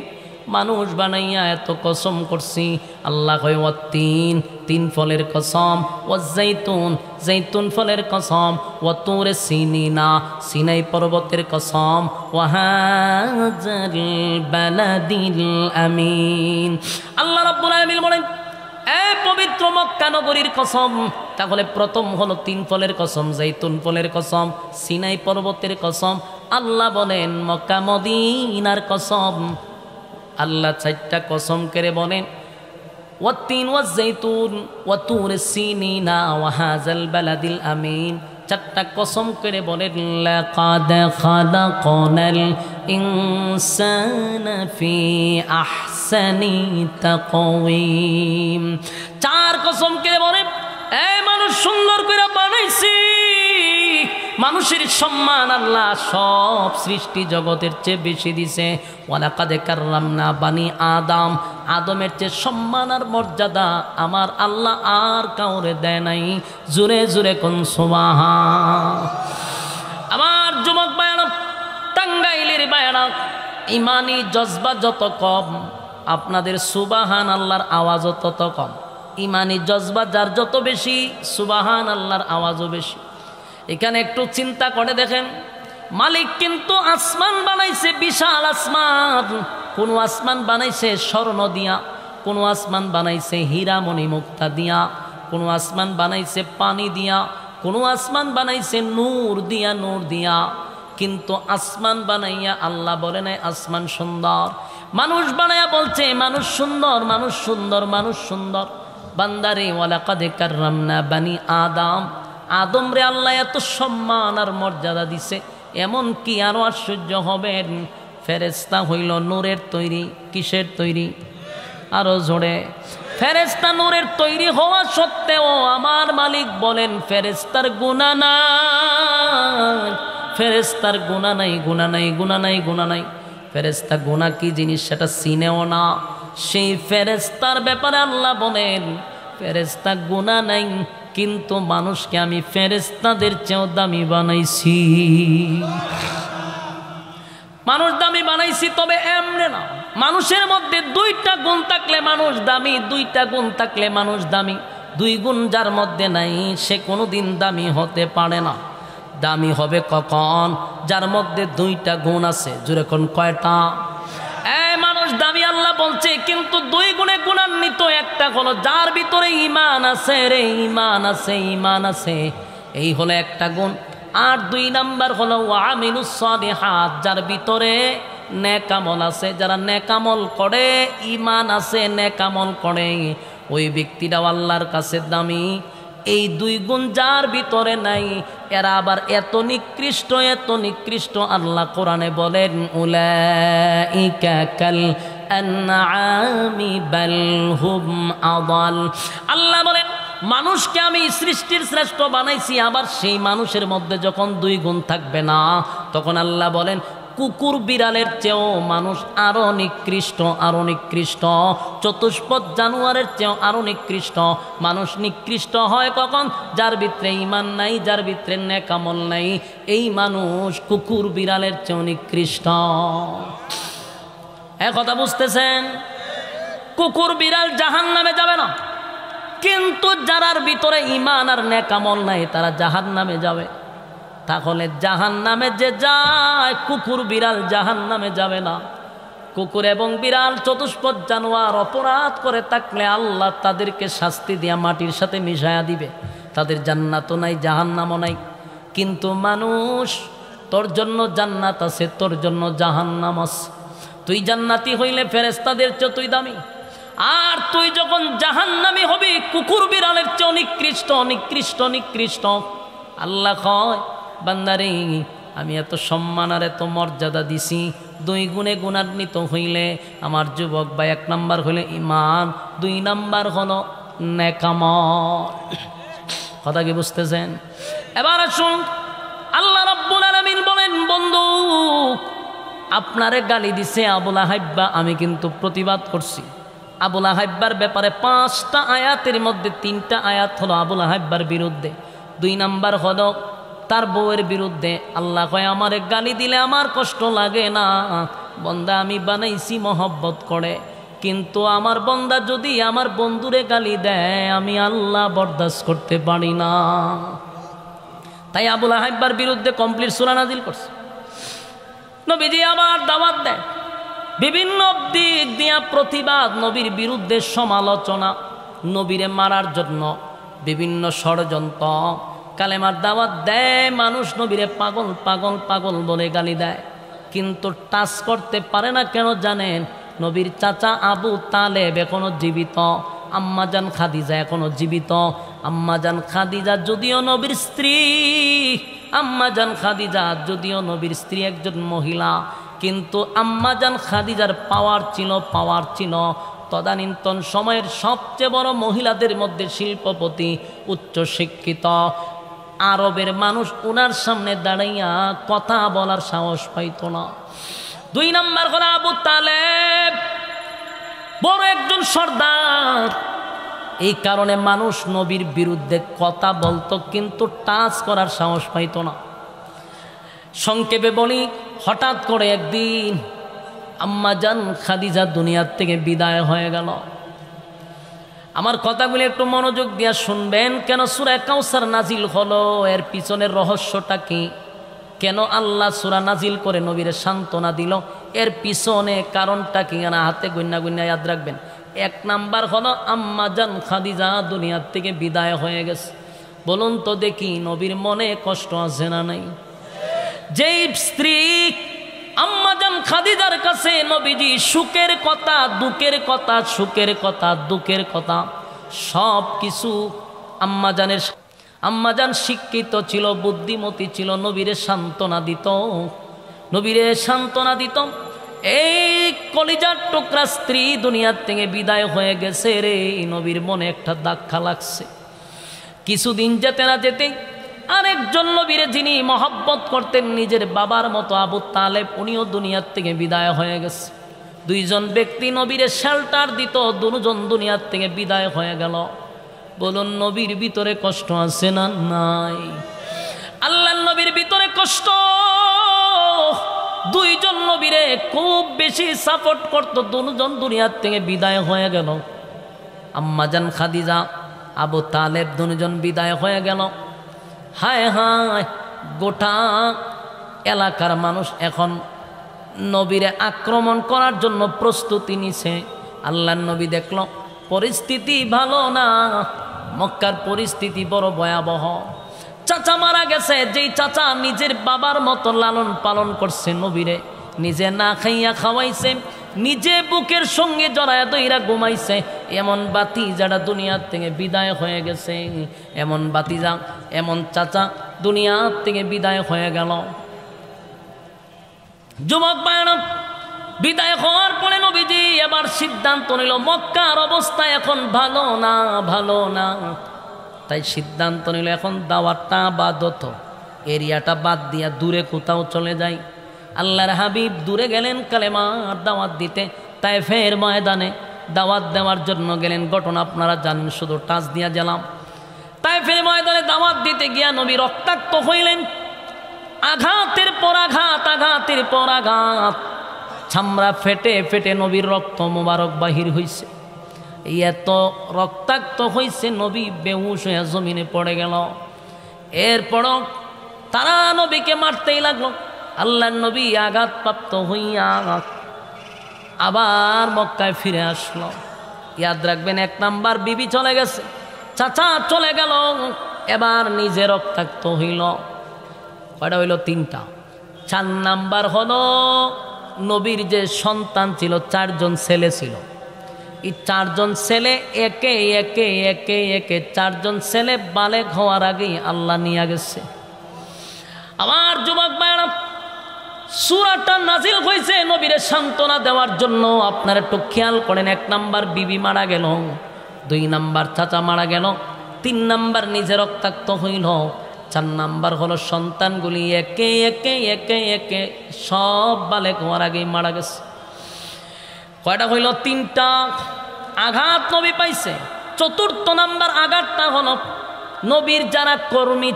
মানুষ বানাইয়া এত কসম করছি। আল্লাহ কয় ওয়াত্তিন 3 ফলের কসম, ওয়াজ্জাইতুন জৈতুন ফলের কসম, ওয়াতুরে সিনিনা সিনাই পর্বতের কসম, ওয়াহাজাল বালাদিল আমিন। আল্লাহ রাব্বুল আলামিন বলেন এ পবিত্র মক্কা নগরীর কসম। তাহলে প্রথম হলো 3 ফলের কসম, জৈতুন ফলের কসম, সিনাই পর্বতের কসম। আল্লাহ বলেন মক্কা মদিনার কসম। আল্লাহ 4টা কসম করে বলেন ওয়াত্তিন ওয়াজ্জাইতুন ওয়াতুরে সিনিনা ওয়াহাজাল বালাদিল আমিন। 4টা কসম করে বলেন লাকাদ খালাকনাল ইনসানা ফি আহসানি তাকওয়িম। 4 কসম করে বলেন এই মানুষ সুন্দর করে বানাইছি। মানুষের সম্মান আল্লাহ সব সৃষ্টি জগতের চেয়ে বেশি দিছে। ওয়ালাকাদ কাররামনা বানি আদম, আদমের চেয়ে সম্মান আর মর্যাদা আমার আল্লাহ আর কাউরে দেয় নাই। জোরে জোরে কোন সুবহান। আমার যুবক ভাইরা, টাঙ্গাইলের ভাইরা, ইমানি জজবা যত কম আপনাদের সুবহান আল্লাহর আওয়াজও তত কম। ইমানি জজবা যার যত বেশি সুবহান আল্লাহর আওয়াজও বেশি। এখানে একটু চিন্তা করে দেখেন, মালিক কিন্তু আসমান বানাইছে বিশাল আসমান। কোন আসমান বানাইছে স্বর্ণ দিয়া, কোন আসমান বানাইছে হীরা মণি মুক্তা দিয়া, কোন আসমান বানাইছে পানি দিয়া, কোন আসমান বানাইছে নূর দিয়া নূর দিয়া। কিন্তু আসমান বানাইয়া আল্লাহ বলে নাই আসমান সুন্দর। মানুষ বানাইয়া বলছে মানুষ সুন্দর, মানুষ সুন্দর, মানুষ সুন্দর। বান্দারে ওয়ালাকাদ কাররামনা বানি আদম, আদম রে আল্লাহ এত সম্মান আর মর্যাদা দিছে। এমন কি আরো আশ্চর্য হবেন, ফেরেশতা হইল নূরের তৈরি। কিসের তৈরি? আরো জোরে। ফেরেশতা নূরের তৈরি হওয়া সত্ত্বেও আমার মালিক বলেন ফেরেশতার গুনাহ নাই, ফেরেশতার গুনাহ নাই, গুনাহ নাই, গুনাহ নাই, গুনাহ নাই। ফেরেশতা গুনাহ কি জিনিস সেটা চিনেও না। সেই ফেরেশতার ব্যাপারে আল্লাহ বলেন ফেরেশতা গুনাহ নাই, কিন্তু মানুষকে আমি ফেরেশতাদের চেয়েও দামি বানাইছি। মানুষ দামি বানাইছি, তবে এমনে না। মানুষের মধ্যে 2টা গুণ থাকলে মানুষ দামি, 2টা গুণ থাকলে মানুষ দামি। দুই গুণ যার মধ্যে নাই সে কোনোদিন দামি হতে পারে না। দামি হবে কখন? যার মধ্যে দুইটা গুণ আছে। জোরে কোন কয়টা? মানুষ দামি আল্লাহ বলছে, কিন্তু দুই গুণে গুণান্বিত। একটা হলো যার ভিতরে ঈমান আছে রে, ঈমান আছে, ঈমান আছে, এই হলো একটা গুণ। আর দুই নাম্বার হলো ওয়ামিনুস সালিহাত, যার ভিতরে নেক আমল আছে। যারা নেক আমল করে, ঈমান আছে, নেক আমল করে, ওই ব্যক্তিটাও আল্লাহর কাছে দামি। এই দুই গুণ যার ভিতরে নাই, এরা আবার এত নিকৃষ্ট, এত নিকৃষ্ট। আল্লাহ কোরআনে বলেন উলাইকা কাল আনআমি বাল হুম আদাল। আল্লাহ বলেন মানুষকে আমি সৃষ্টির শ্রেষ্ঠ বানাইছি, আবার সেই মানুষের মধ্যে যখন দুই গুণ থাকবে না, তখন আল্লাহ বলেন কুকুর বিড়ালের চেয়েও মানুষ আরো নিকৃষ্ট, আরো নিকৃষ্ট। চতুষ্পদ জানোয়ারের চেয়েও আরো নিকৃষ্ট। মানুষ নিকৃষ্ট হয় কখন? যার ভিতরে ঈমান নাই, যার ভিতরে নেক আমল নাই। এই মানুষ কুকুর বিড়ালের চেয়েও নিকৃষ্ট। কথা বুঝতেছেন? কুকুর বিড়াল জাহান্নামে যাবে না, কিন্তু যারার ভিতরে ঈমান আর নেক আমল নাই তারা জাহান্নামে যাবে। তাহলে জাহান্নামে যে যায়, কুকুর বিড়াল জাহান্নামে যাবে না। কুকুর এবং বিড়াল চতুষ্পদ জানোয়ার অপরাধ করে থাকলে আল্লাহ তাদেরকে শাস্তি দিয়া মাটির সাথে মিশায়া দিবে। তাদের জান্নাতও নাই, জাহান্নামও নাই। কিন্তু মানুষ, তোর জন্য জান্নাত আছে, তোর জন্য জাহান্নাম আছে। তুই জান্নাতি হইলে ফেরেশতাদের চেয়ে তুই দামি। আর তুই যখন জাহান্নামী হবি, কুকুর বিড়ালের চেয়ে নিকৃষ্ট, নিকৃষ্ট, নিকৃষ্ট। আল্লাহ কয় বান্দারে, আমি এত সম্মান আর এত মর্যাদা দিছি, দুই গুণে গুণান্বিত হইলে আমার যুবক ভাই, এক নাম্বার হইলে ঈমান, দুই নাম্বার হলো নেক আমল। কথা কি বুঝতেছেন? এবার আসুন, আল্লাহ রাব্বুল আলামিন বলেন, বন্ধু আপনারে গালি দিছে আবুল আহাব্বা, আমি কিন্তু প্রতিবাদ করছি। আবুল আহাব্বার ব্যাপারে 5টা আয়াতের মধ্যে 3টা আয়াত হলো আবুল আহাব্বার বিরুদ্ধে, 2 নাম্বার হলো তার বউয়ের বিরুদ্ধে। আল্লাহ কয় আমারে গালি দিলে আমার কষ্ট লাগে না, বন্দা আমি বানাইছি মহব্বত করে। কিন্তু আমার বন্দা যদি আমার বন্ধুরে গালি দেয়, আমি আল্লাহ বরদাস্ত করতে পারি না। তাই আবুল আহাব্বার বিরুদ্ধে কমপ্লিট সূরা নাজিল করছে। নবীজি আবার দাওয়াত দেয়, বিভিন্ন দিক দিয়া প্রতিবাদ, নবীর বিরুদ্ধে সমালোচনা, নবীরে মারার জন্য বিভিন্ন ষড়যন্ত্র, কালেমার দাওয়াত দেয়। মানুষ নবীরে পাগল পাগল পাগল বলে গালি দেয়, কিন্তু টাচ করতে পারে না। কেন জানেন? নবীর চাচা আবু তালেব এখনো জীবিত, আম্মাজান খাদিজা এখনো জীবিত। আম্মাজান খাদিজা যদিও নবীর স্ত্রী, আম্মাজান খাদিজা যদিও নবীর স্ত্রী একজন মহিলা, কিন্তু আম্মাজান খাদিজার পাওয়ার ছিল, পাওয়ার ছিল। তদানীন্তন সময়ের সবচেয়ে বড় মহিলাদের মধ্যে শিল্পপতি, উচ্চ শিক্ষিত। আরবের মানুষ ওনার সামনে দাঁড়াইয়া কথা বলার সাহস পাইত না। 2 নাম্বার হলো আবু তালেব, বড় একজন সর্দার। এই কারণে মানুষ নবীর বিরুদ্ধে কথা বলতো, কিন্তু টাচ করার সাহস পাইত না। সংক্ষেপে বলি, হঠাৎ করে একদিন আম্মাজান খাদিজা দুনিয়ার থেকে বিদায় হয়ে গেল। আমার কথাগুলি একটু মনোযোগ দিয়া শুনবেন। কেন সূরা কাউসার নাজিল হলো, এর পিছনের রহস্যটা কি? কেন আল্লাহ সূরা নাজিল করে নবীরে সান্ত্বনা দিল, এর পিছনে কারণটা কি? না হাতে গুন্না গুন্না ইয়াদ রাখবেন। 1 নাম্বার হলো আম্মাজান খাদিজা দুনিয়ার থেকে বিদায় হয়ে গেছে। বলুন তো দেখি, নবীর মনে কষ্ট আছে না নাই? যেই স্ত্রী আম্মাজান খাদিজার কাছে নবীজি সুখের কথা, দুঃখের কথা, সুখের কথা, দুঃখের কথা সব কিছু আম্মাজান শিক্ষিত ছিল, বুদ্ধিমতী ছিল, নবীরে সান্ত্বনা দিত, নবীরে সান্ত্বনা দিত। এই কলিজার টুকরা স্ত্রী দুনিয়ার থেকে বিদায় হয়ে গেছে রে, নবীর মনে একটা ধাক্কা লাগছে। কিছুদিন যেতে না যেতেই আরেকজন নবীরে যিনি মহব্বত করতেন নিজের বাবার মতো, আবু তালেব, উনিও দুনিয়ার থেকে বিদায় হয়ে গেছে। 2 জন ব্যক্তি নবীরে শেল্টার দিত, 2 জন দুনিয়ার থেকে বিদায় হয়ে গেল। বলুন নবীর ভিতরে কষ্ট আছে না নাই? আল্লাহর নবীর ভিতরে কষ্ট। 2 জন নবীরে খুব বেশি সাপোর্ট করত, 2 জন দুনিয়ার থেকে বিদায় হয়ে গেল। আম্মাজান খাদিজা আবু তালেব দুজন বিদায় হয়ে গেল। হায় হায়, গোটা এলাকার মানুষ এখন নবীরে আক্রমণ করার জন্য প্রস্তুতি নিছে। আল্লাহর নবী দেখল পরিস্থিতি ভালো না, মক্কার পরিস্থিতি বড় ভয়াবহ। চাচা মারা গেছে, যেই চাচা নিজের বাবার মতো লালন পালন করছে নবীরে, নিজে না খাইয়া খাওয়াইছে, নিজে বুকের সঙ্গে জড়ায়া দইরা ঘুমাইছে, এমন বাতিজাটা দুনিয়ার থেকে বিদায় হয়ে গেছে। এমন বাতিজা, এমন চাচা দুনিয়ার থেকে বিদায় হয়ে গেল। যুবক ভাইরা, বিদায় হওয়ার পরে নবীজি এবার সিদ্ধান্ত নিল মক্কার অবস্থা এখন ভালো না, ভালো না। তাই সিদ্ধান্ত নিল এখন দাওয়াতটা আপাতত এরিয়াটা বাদ দিয়া দূরে কোথাও চলে যায়। আল্লাহর হাবিব দূরে গেলেন কালেমার দাওয়াত দিতে। তায়েফের ময়দানে দাওয়াত দেওয়ার জন্য গেলেন। ঘটনা আপনারা জানেন, শুধু টাচ দিয়া গেলাম। তায়েফের ময়দানে দাওয়াত দিতে গিয়া নবী রক্তাক্ত হইলেন। আঘাতের পর আঘাত, আঘাতের পর আঘাত, চামড়া ফেটে ফেটে নবীর রক্ত মোবারক বাহির হইছে। এত রক্তাক্ত হইছে নবী বেহুশ হয়ে জমিনে পড়ে গেল। এরপরও তারা নবীকে মারতেই লাগলো। আল্লাহর নবী আঘাতপ্রাপ্ত হইয়া আবার মক্কায় ফিরে আসলো। ইয়াদ রাখবেন, 1 নাম্বার বিবি চলে গেছে, চাচা চলে গেল, এবার নিজে রক্তাক্ত হইল। কয়টা হইল? 3টা। 4 নাম্বার হলো নবীর যে সন্তান ছিল, 4 জন ছেলে ছিল। এই 4 জন ছেলে একে একে একে একে 4 জন ছেলে বালেগ হওয়ার আগেই আল্লাহ নিয়ে গেছে। আমার যুবক ভাইরা, সূরাটা নাজিল হয়েছে নবীরে সান্ত্বনা দেওয়ার জন্য। আপনারা একটু খেয়াল করেন, 1 নাম্বার বিবি মারা গেল, 2 নাম্বার চাচা মারা গেল, 3 নাম্বার নিজে রক্তাক্ত হইল, 4 নাম্বার হলো সন্তানগুলি একে একে একে একে সব বালেগ হওয়ার আগেই মারা গেছে। কয়টা হইল? 3টা। আঘাত নবী পাইছে। 4র্থ নাম্বার আঘাতটা হলো নবীর যারা কর্মী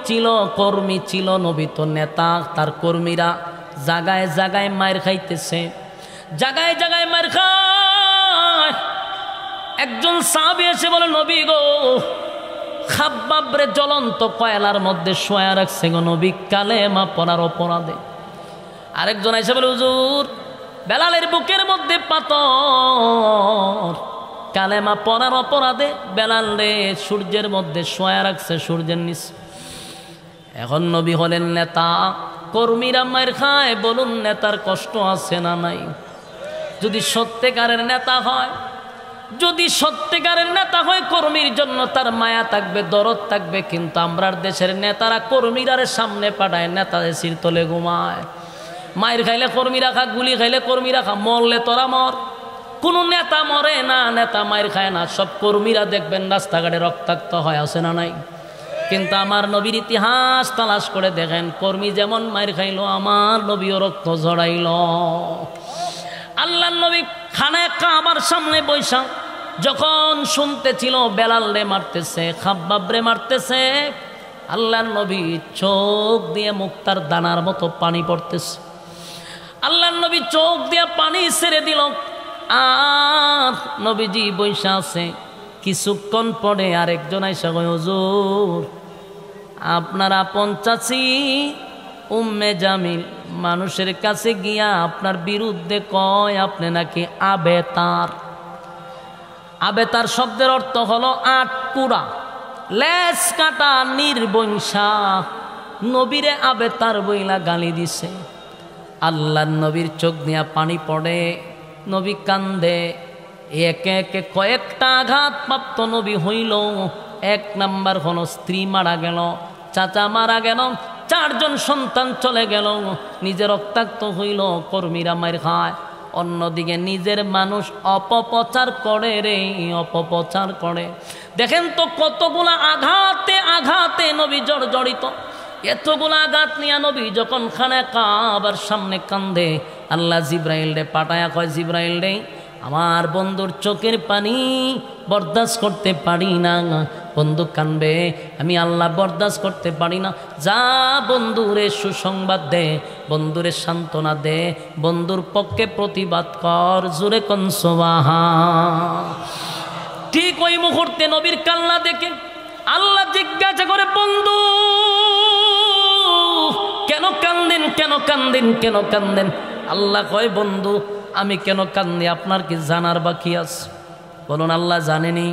ছিল, নবী তো নেতা, তার কর্মীরা জায়গায় জায়গায় মার খাইতেছে, জায়গায় জায়গায় মার খায়। একজন সাহাবী এসে বলে, নবী গো, খাব্বাবরে জ্বলন্ত কয়লার মধ্যে শোয়া রাখছে গো নবী, কালেমা পড়ার অপরাধে। আরেকজন এসে বলে, হুজুর, বেলালের বুকের মধ্যে পাথর, কালেমা পড়ার অপরাধে বেলাল রে সূর্যের মধ্যে শোয়া রাখছে, সূর্যের নিচে। এখন নবী হলেন নেতা, কর্মীরা মার খায়, বলুন নেতার কষ্ট আছে না নাই? যদি সত্যিকারের নেতা হয়, যদি সত্যিকারের নেতা হয়, কর্মীর জন্য তার মায়া থাকবে, দরদ থাকবে। কিন্তু আমরার দেশের নেতারা কর্মীরারে সামনে পাঠায়, নেতাদের সির তলে ঘুমায়। মায়ের খাইলে কর্মী রাখা, গুলি খাইলে কর্মী রাখা, মরলে তোরা মর। কোনো নেতা মরে না, নেতা মায়ের খায় না, সব কর্মীরা দেখবেন রাস্তাঘাটে রক্তাক্ত হয়, আছে না নাই? কিন্তু আমার নবীর ইতিহাস তালাশ করে দেখেন, কর্মী যেমন মায়ের খাইলো, আমার নবীও রক্ত ঝরাইল। আল্লাহর নবী খানায় কাবার সামনে বৈশা যখন শুনতেছিল বেলাল রে মারতেছে, খাব্বাব রে মারতেছে, আল্লাহর নবী চোখ দিয়ে মুক্তার দানার মতো পানি পড়তেছে। আল্লাহর নবী চোখ দিয়ে পানি ছেড়ে দিল। আর নবীজি বৈশা আছে। কিছুক্ষণ পরে আরেকজন আইসা কয়, হুজুর, আপনার আপন চাচি উম্মে জামিল মানুষের কাছে গিয়া আপনার বিরুদ্ধে কয় আপনি নাকি আবেতার। আবেতার শব্দের অর্থ হলো আটকুরা, লেজ কাটা, নির্বংশা। নবীরে আবেতার বইলা গালি দিছে। আল্লাহর নবীর চোখ দিয়া পানি পড়ে, নবী কান্দে। একে একে কয়েকটা আঘাত প্রাপ্ত নবী হইল। 1 নাম্বার হলো স্ত্রী মারা গেল, চাচা মারা গেল, 4 জন সন্তান চলে গেল, নিজে রক্তাক্ত হইল, কর্মীরা মার খায়। অন্যদিকে নিজের মানুষ অপপ্রচার করে রে, অপপ্রচার করে। দেখেন তো কতগুলা আঘাতে আঘাতে নবী জর্জরিত। এতগুলা আঘাত নিয়ে নবী যখন খানায় কাবার সামনে কান্দে, আল্লাহ জিব্রাইল রে পাঠায়া কয়, জিব্রাইল রে, আমার বন্ধুর চোখের পানি বরদাস্ত করতে পারি না, বন্ধু কানবে, আমি আল্লাহ বরদাস্ত করতে পারি না। যা বন্ধুরে সুসংবাদ দে, বন্ধুরে সান্ত্বনা দে, বন্ধুর পক্ষে প্রতিবাদ কর, জোরে কোন সুবহান। ঠিক ওই মুহূর্তে নবীর কান্না দেখে আল্লাহ জিজ্ঞাসা করে বন্ধু কেন কান্দেন, কেন কান্দেন, কেন কান্দেন? আল্লাহ কয় বন্ধু আমি কেন কান্দি আপনার কি জানার বাকি আছে? বলুন আল্লাহ জানেনি,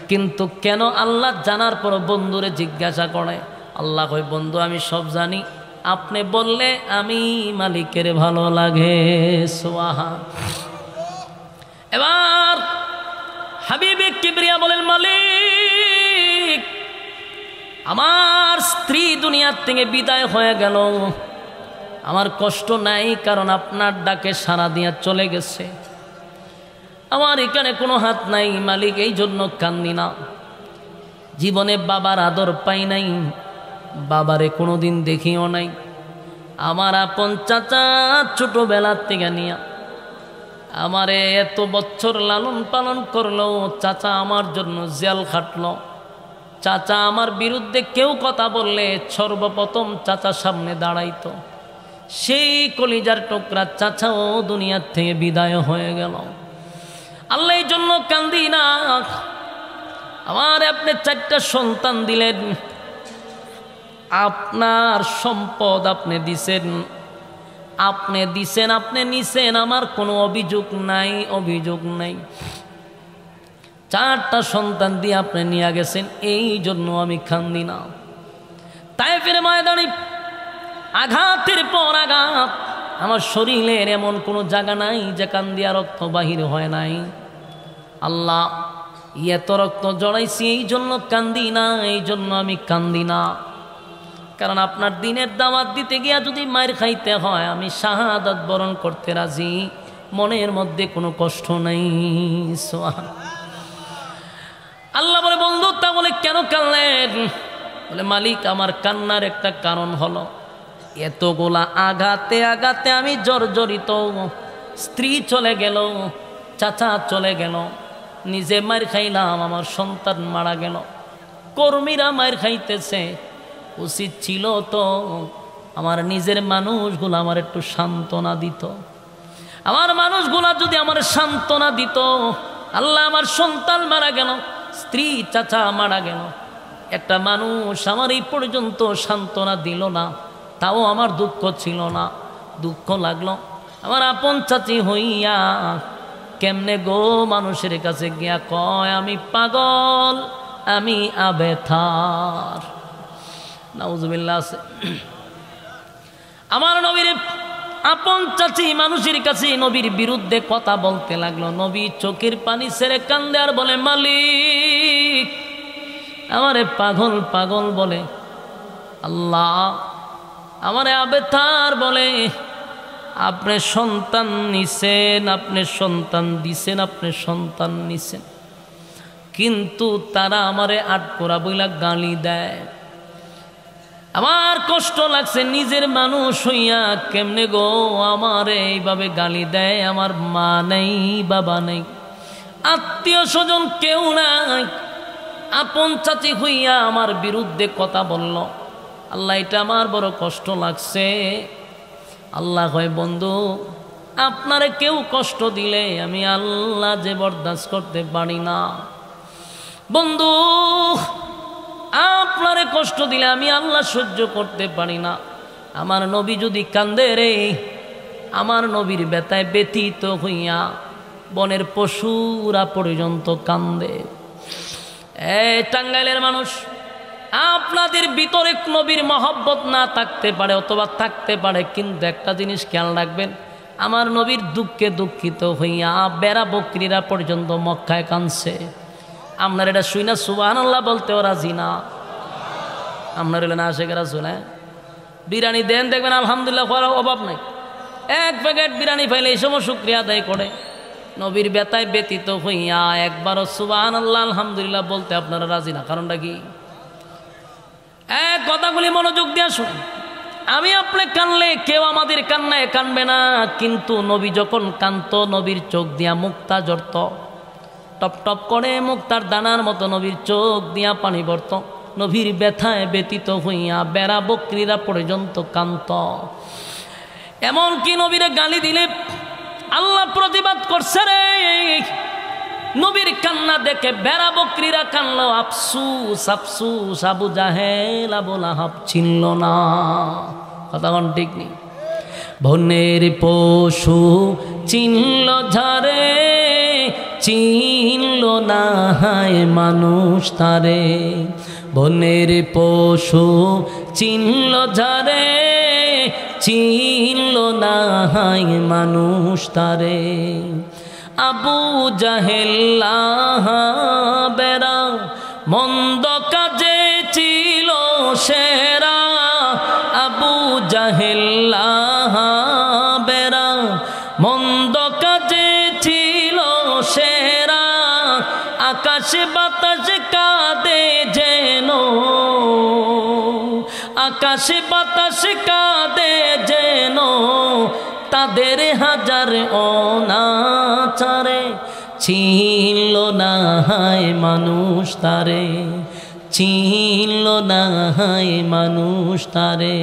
কিন্তু কেন আল্লাহ জানার পর বন্ধুরে জিজ্ঞাসা করে? আল্লাহ কয় বন্ধু আমি সব জানি, আপনি বললে আমি মালিকের ভালো লাগে। সুবহান। এবার হাবিবে কিবরিয়া বলেন মালিক আমার স্ত্রী দুনিয়ার থেকে বিদায় হয়ে গেল, আমার কষ্ট নাই, কারণ আপনার ডাকে সাড়া দিয়া চলে গেছে, আমার এখানে কোনো হাত নাই মালিক, এই জন্য কান্দি না। জীবনে বাবার আদর পাই নাই, বাবারে কোনোদিন দেখিও নাই। আমার আপন চাচা ছোটবেলার থেকে নিয়া আমারে এত বছর লালন পালন করলো, চাচা আমার জন্য জেল খাটলো, চাচা আমার বিরুদ্ধে কেউ কথা বললে সর্বপ্রথম চাচা সামনে দাঁড়াইতো, সেই কলিজার টুকরা চাচাও দুনিয়ার থেকে বিদায় হয়ে গেল। আল্লাহ এই জন্য কান্দি না। আমার আপনি 4টা সন্তান দিলেন, আপনার সম্পদ আপনি দিছেন, আপনি দিছেন, আপনি নিছেন, আমার কোনো অভিযোগ নাই, অভিযোগ নাই। 4টা সন্তান দিয়ে আপনি নিয়ে গেছেন, এই জন্য আমি কান্দি না। তায়েফের ময়দানে আঘাতের পর আঘাত, আমার শরীরের এমন কোনো জায়গা নাই যেখান দিয়া রক্ত বাহির হয় নাই। আল্লাহ এত রক্ত জড়াইছি, এই জন্য কান্দি না, এই জন্য আমি কান্দি না। কারণ আপনার দিনের দাওয়াত দিতে গিয়া যদি মায়ের খাইতে হয়, আমি শাহাদাত বরণ করতে রাজি, মনের মধ্যে কোনো কষ্ট নাই। সুবহান। আল্লাহ বলে বন্ধু তা বলে কেন কাঁদলেন? বলে মালিক আমার কান্নার একটা কারণ হলো এতগুলা আঘাতে আঘাতে আমি জর্জরিত, স্ত্রী চলে গেল, চাচা চলে গেল, নিজে মার খাইলাম, আমার সন্তান মারা গেল, কর্মীরা মার খাইতেছে। উচিত ছিল তো আমার নিজের মানুষগুলো আমার একটু সান্ত্বনা দিত, আমার মানুষগুলা যদি আমার সান্ত্বনা দিত। আল্লাহ আমার সন্তান মারা গেল, স্ত্রী চাচা মারা গেল, একটা মানুষ আমার এই পর্যন্ত সান্ত্বনা দিল না, তাও আমার দুঃখ ছিল না। দুঃখ লাগলো আমার আপন চাচি হইয়া, কেমনে গো মানুষের কাছে গিয়া কয় আমি পাগল, আমি আবেথার। নাউজুবিল্লাহ। আছে আমার নবীর আপন চাচি মানুষের কাছে নবীর বিরুদ্ধে কথা বলতে লাগলো। নবী চোখের পানি ছেড়ে কান্দে আর বলে মালিক আমারে পাগল পাগল বলে, আল্লাহ আমারে আবেথার বলে। আপনি সন্তান নিছেন, আপনি সন্তান দিছেন, আপনি সন্তান নিছেন, কিন্তু তারা আমারে আটকোরা বইলা গালি দেয়। আমার কষ্ট লাগছে, নিজের মানুষ হইয়া কেমনে গো আমারে এইভাবে গালি দেয়। আমার মা নেই, বাবা নেই, আত্মীয় স্বজন কেউ নাই, আপন চাচি হইয়া আমার বিরুদ্ধে কথা বলল। আল্লাহ এটা আমার বড় কষ্ট লাগছে। আল্লাহ কয় বন্ধু আপনারে কেউ কষ্ট দিলে আমি আল্লাহ যে বরদাস্ত করতে পারি না। বন্ধু আপনারে কষ্ট দিলে আমি আল্লাহ সহ্য করতে পারি না। আমার নবী যদি কান্দে রে, আমার নবীর ব্যথায় ব্যথিত হইয়া বনের পশুরা পর্যন্ত কান্দে। টাঙ্গাইলের মানুষ, আপনাদের ভিতরে নবীর মহব্বত না থাকতে পারে অথবা থাকতে পারে, কিন্তু একটা জিনিস খেয়াল রাখবেন, আমার নবীর দুঃখে দুঃখিত হইয়া বেড়া বকরিরা পর্যন্ত মক্কায় কাঁদছে। আপনার এটা শুই না সুবহানাল্লাহ বলতেও রাজি না। আপনার এলে না আশেকেরা শুনে বিরিয়ানি দেন, দেখবেন আলহামদুলিল্লাহ খাওয়ার অভাব নাই। এক প্যাকেট বিরিয়ানি পাইলে এই সময় শুকরিয়া আদায় করে। নবীর ব্যথায় ব্যতীত হইয়া একবারও সুবহানাল্লাহ আলহামদুলিল্লাহ বলতে আপনারা রাজি না। কারণটা কি? এক কথাগুলি মনোযোগ দিয়ে শুনেন। আমি আপনি কানলে কেউ আমাদের কান্নায় কানবে না, কিন্তু নবী যখন কান্ত নবীর চোখ দিয়া মুক্তা জড়ত, টপ টপ করে মুক্তার দানার মতো নবীর চোখ দিয়া পানি পড়ত। নবীর ব্যথায় ব্যতীত হইয়া বেড়া বকরিরা পর্যন্ত কান্ত। এমনকি নবীরে গালি দিলে আল্লাহ প্রতিবাদ করছে রে, নবীর কান্না দেখে বেড়া বকরিরা কানলো, আফসুস আফসুস, আবু জাহেল আবু লাহাব চিনল না। কথা কোন ঠিক নেই? বনের পশু চিনল ঝারে, চিনল না হায় মানুষ তারে। বনের পশু চিনল ঝারে, চিনল না হায় মানুষ তারে। আবু জাহেল লাহাবেরা মন্দ কাজে ছিল সেরা। আবু জাহেল লাহাবেরা মন্দ কাজে ছিল সেরা। আকাশ বাতাস কাঁদে যেন, আকাশ বাতাস কাঁদে যেন, তাদের হাজার অনাচারে। চিনল না হায় মানুষ তারে, চিনল না হায় মানুষ তারে।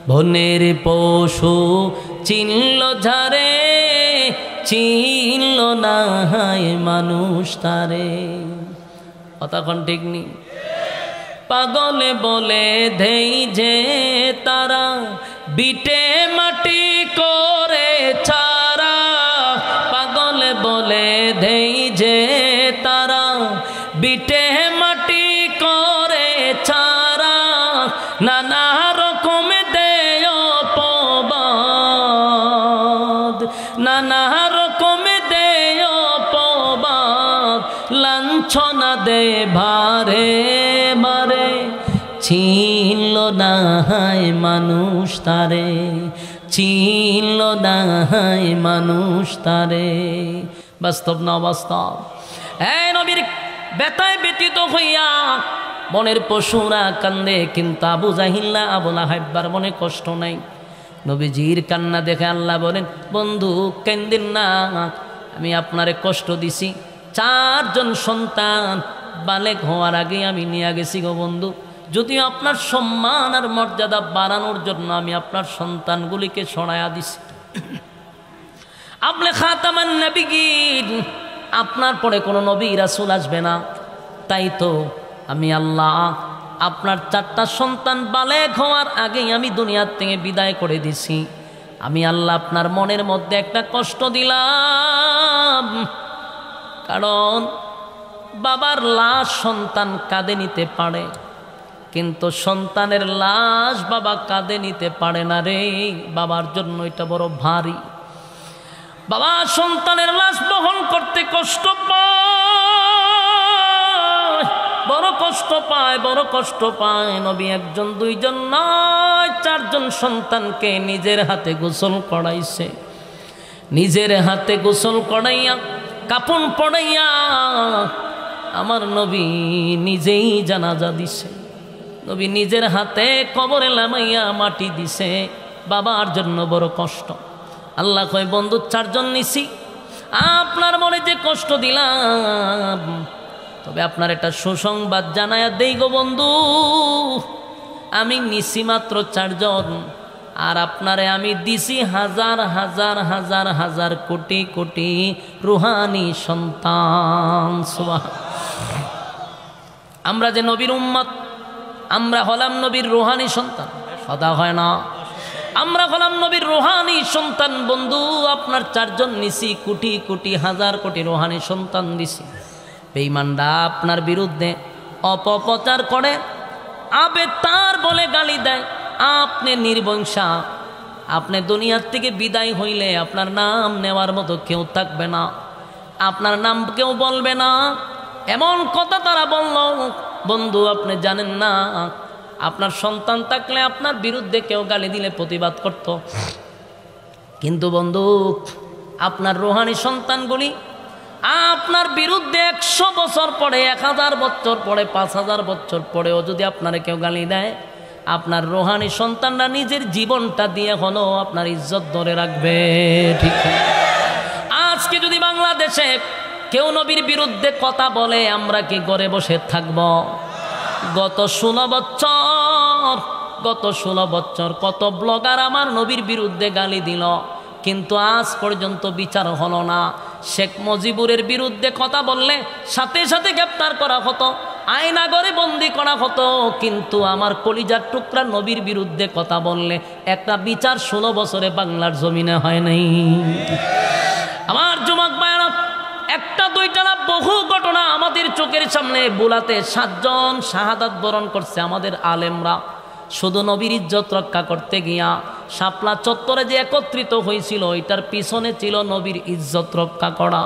বনের পশু চিনল ঝারে, চিনল না হায় মানুষ তারে। কথা কোন ঠিক নেই? পাগলে বলে দেই যে তারা, বিটে মাটি করে ছাড়া। পাগলে বলে দেই যে তারা, বিটে মাটি করে ছাড়া। নানা রকম দেয় অপবাদ, নানা রকম দেয় অপবাদ, লাঞ্ছনা দে ভারে মারে। চিনল না হায় মানুষ তারে, চিনল না হায় মানুষ তারে। বাস্তব না অবাস্তব? এই নবীর বেতায় ব্যতীত হইয়া বনের পশুরা কান্দে, কিন্তু আবু জাহিল্লা আবু লাহাবের মনে কষ্ট নাই। নবীজির কান্না দেখে আল্লাহ বলেন, বন্ধু কান্দেন না, আমি আপনারে কষ্ট দিছি। 4 জন সন্তান বালেক হওয়ার আগে আমি নিয়ে গেছি গো বন্ধু। যদিও আপনার সম্মান আর মর্যাদা বাড়ানোর জন্য আমি আপনার সন্তানগুলিকে সরাইয়া দিছি। আপনি খাতামান নবিয়্যিন, আপনার পরে কোনো নবী রাসূল আসবে না। তাই তো আমি আল্লাহ আপনার 4টা সন্তান বালেক হওয়ার আগেই আমি দুনিয়ার থেকে বিদায় করে দিছি। আমি আল্লাহ আপনার মনের মধ্যে একটা কষ্ট দিলাম, কারণ বাবার লাশ সন্তান কাঁধে নিতে পারে, কিন্তু সন্তানের লাশ বাবা কাঁধে নিতে পারে না রে। বাবার জন্য এটা বড় ভারী। বাবা সন্তানের লাশ বহন করতে কষ্ট পায়, বড় কষ্ট পায়, বড় কষ্ট পায়। নবী 1 জন 2 জন নয়, 4 জন সন্তানকে নিজের হাতে গোসল করাইছে। নিজের হাতে গোসল করাইয়া কাপড় পরাইয়া আমার নবী নিজেই জানাজা দিছে। নবী নিজের হাতে কবরে লামাইয়া মাটি দিছে। বাবার জন্য বড় কষ্ট। আল্লাহ কয়, বন্ধু 4 জন নিছি, আপনার মনে যে কষ্ট দিলাম, তবে আপনার একটা সুসংবাদ জানায়া দেই গো বন্ধু, আমি নিছি মাত্র 4 জন, আর আপনারে আমি দিছি হাজার হাজার হাজার হাজার কোটি কোটি রুহানি সন্তান। সুবহানাল্লাহ। আমরা যে নবীর উম্মত, আমরা হলাম নবীর রুহানি সন্তান। কথা হয় না? আমরা হলাম নবীর রুহানি সন্তান। বন্ধু আপনার 4 জন নিছি, কোটি কোটি হাজার কোটি রুহানি সন্তান দিছি। বেঈমানরা আপনার বিরুদ্ধে অপপ্রচার করে, আবে তার বলে গালি দেয়। আপনি নির্বংশা, আপনি দুনিয়ার থেকে বিদায় হইলে আপনার নাম নেওয়ার মতো কেউ থাকবে না, আপনার নাম কেউ বলবে না, এমন কথা তারা বলল। বন্ধু আপনি জানেন না, আপনার সন্তান থাকলে আপনার বিরুদ্ধে কেউ গালি দিলে প্রতিবাদ করত, কিন্তু বন্ধু আপনার রুহানি সন্তানগুলি আপনার বিরুদ্ধে 100 বছর পরে, 1000 বছর পরে, 5000 বছর পরেও যদি আপনারে কেউ গালি দেয়, আপনার রুহানি সন্তানরা নিজের জীবনটা দিয়ে হলো আপনার ইজ্জত ধরে রাখবে। ঠিক আজকে যদি বাংলাদেশে কেউ নবীর বিরুদ্ধে কথা বলে, আমরা কি ঘরে বসে থাকব? গত 16 বছর কত ব্লগার আমার নবীর বিরুদ্ধে গালি দিল, কিন্তু আজ পর্যন্ত বিচার হলো না। শেখ মুজিবুরের বিরুদ্ধে কথা বললে সাথে সাথে গ্রেপ্তার করা হতো, আয়নাগরে বন্দি করা হতো, কিন্তু আমার কলিজার টুকরা নবীর বিরুদ্ধে কথা বললে একটা বিচার 16 বছরে বাংলার জমিনে হয় নাই। আমার যুবক ভাইরা, একটা দুইটা না, বহু ঘটনা আমাদের চোখের সামনে। বুলাতে 7 জন শাহাদাত বরণ করছে আমাদের আলেমরা, শুধু নবীর ইজ্জত রক্ষা করতে গিয়া। শাপলা চত্বরে যে একত্রিত হয়েছিল এটার পিছনে ছিল নবীর ইজ্জত রক্ষা করা।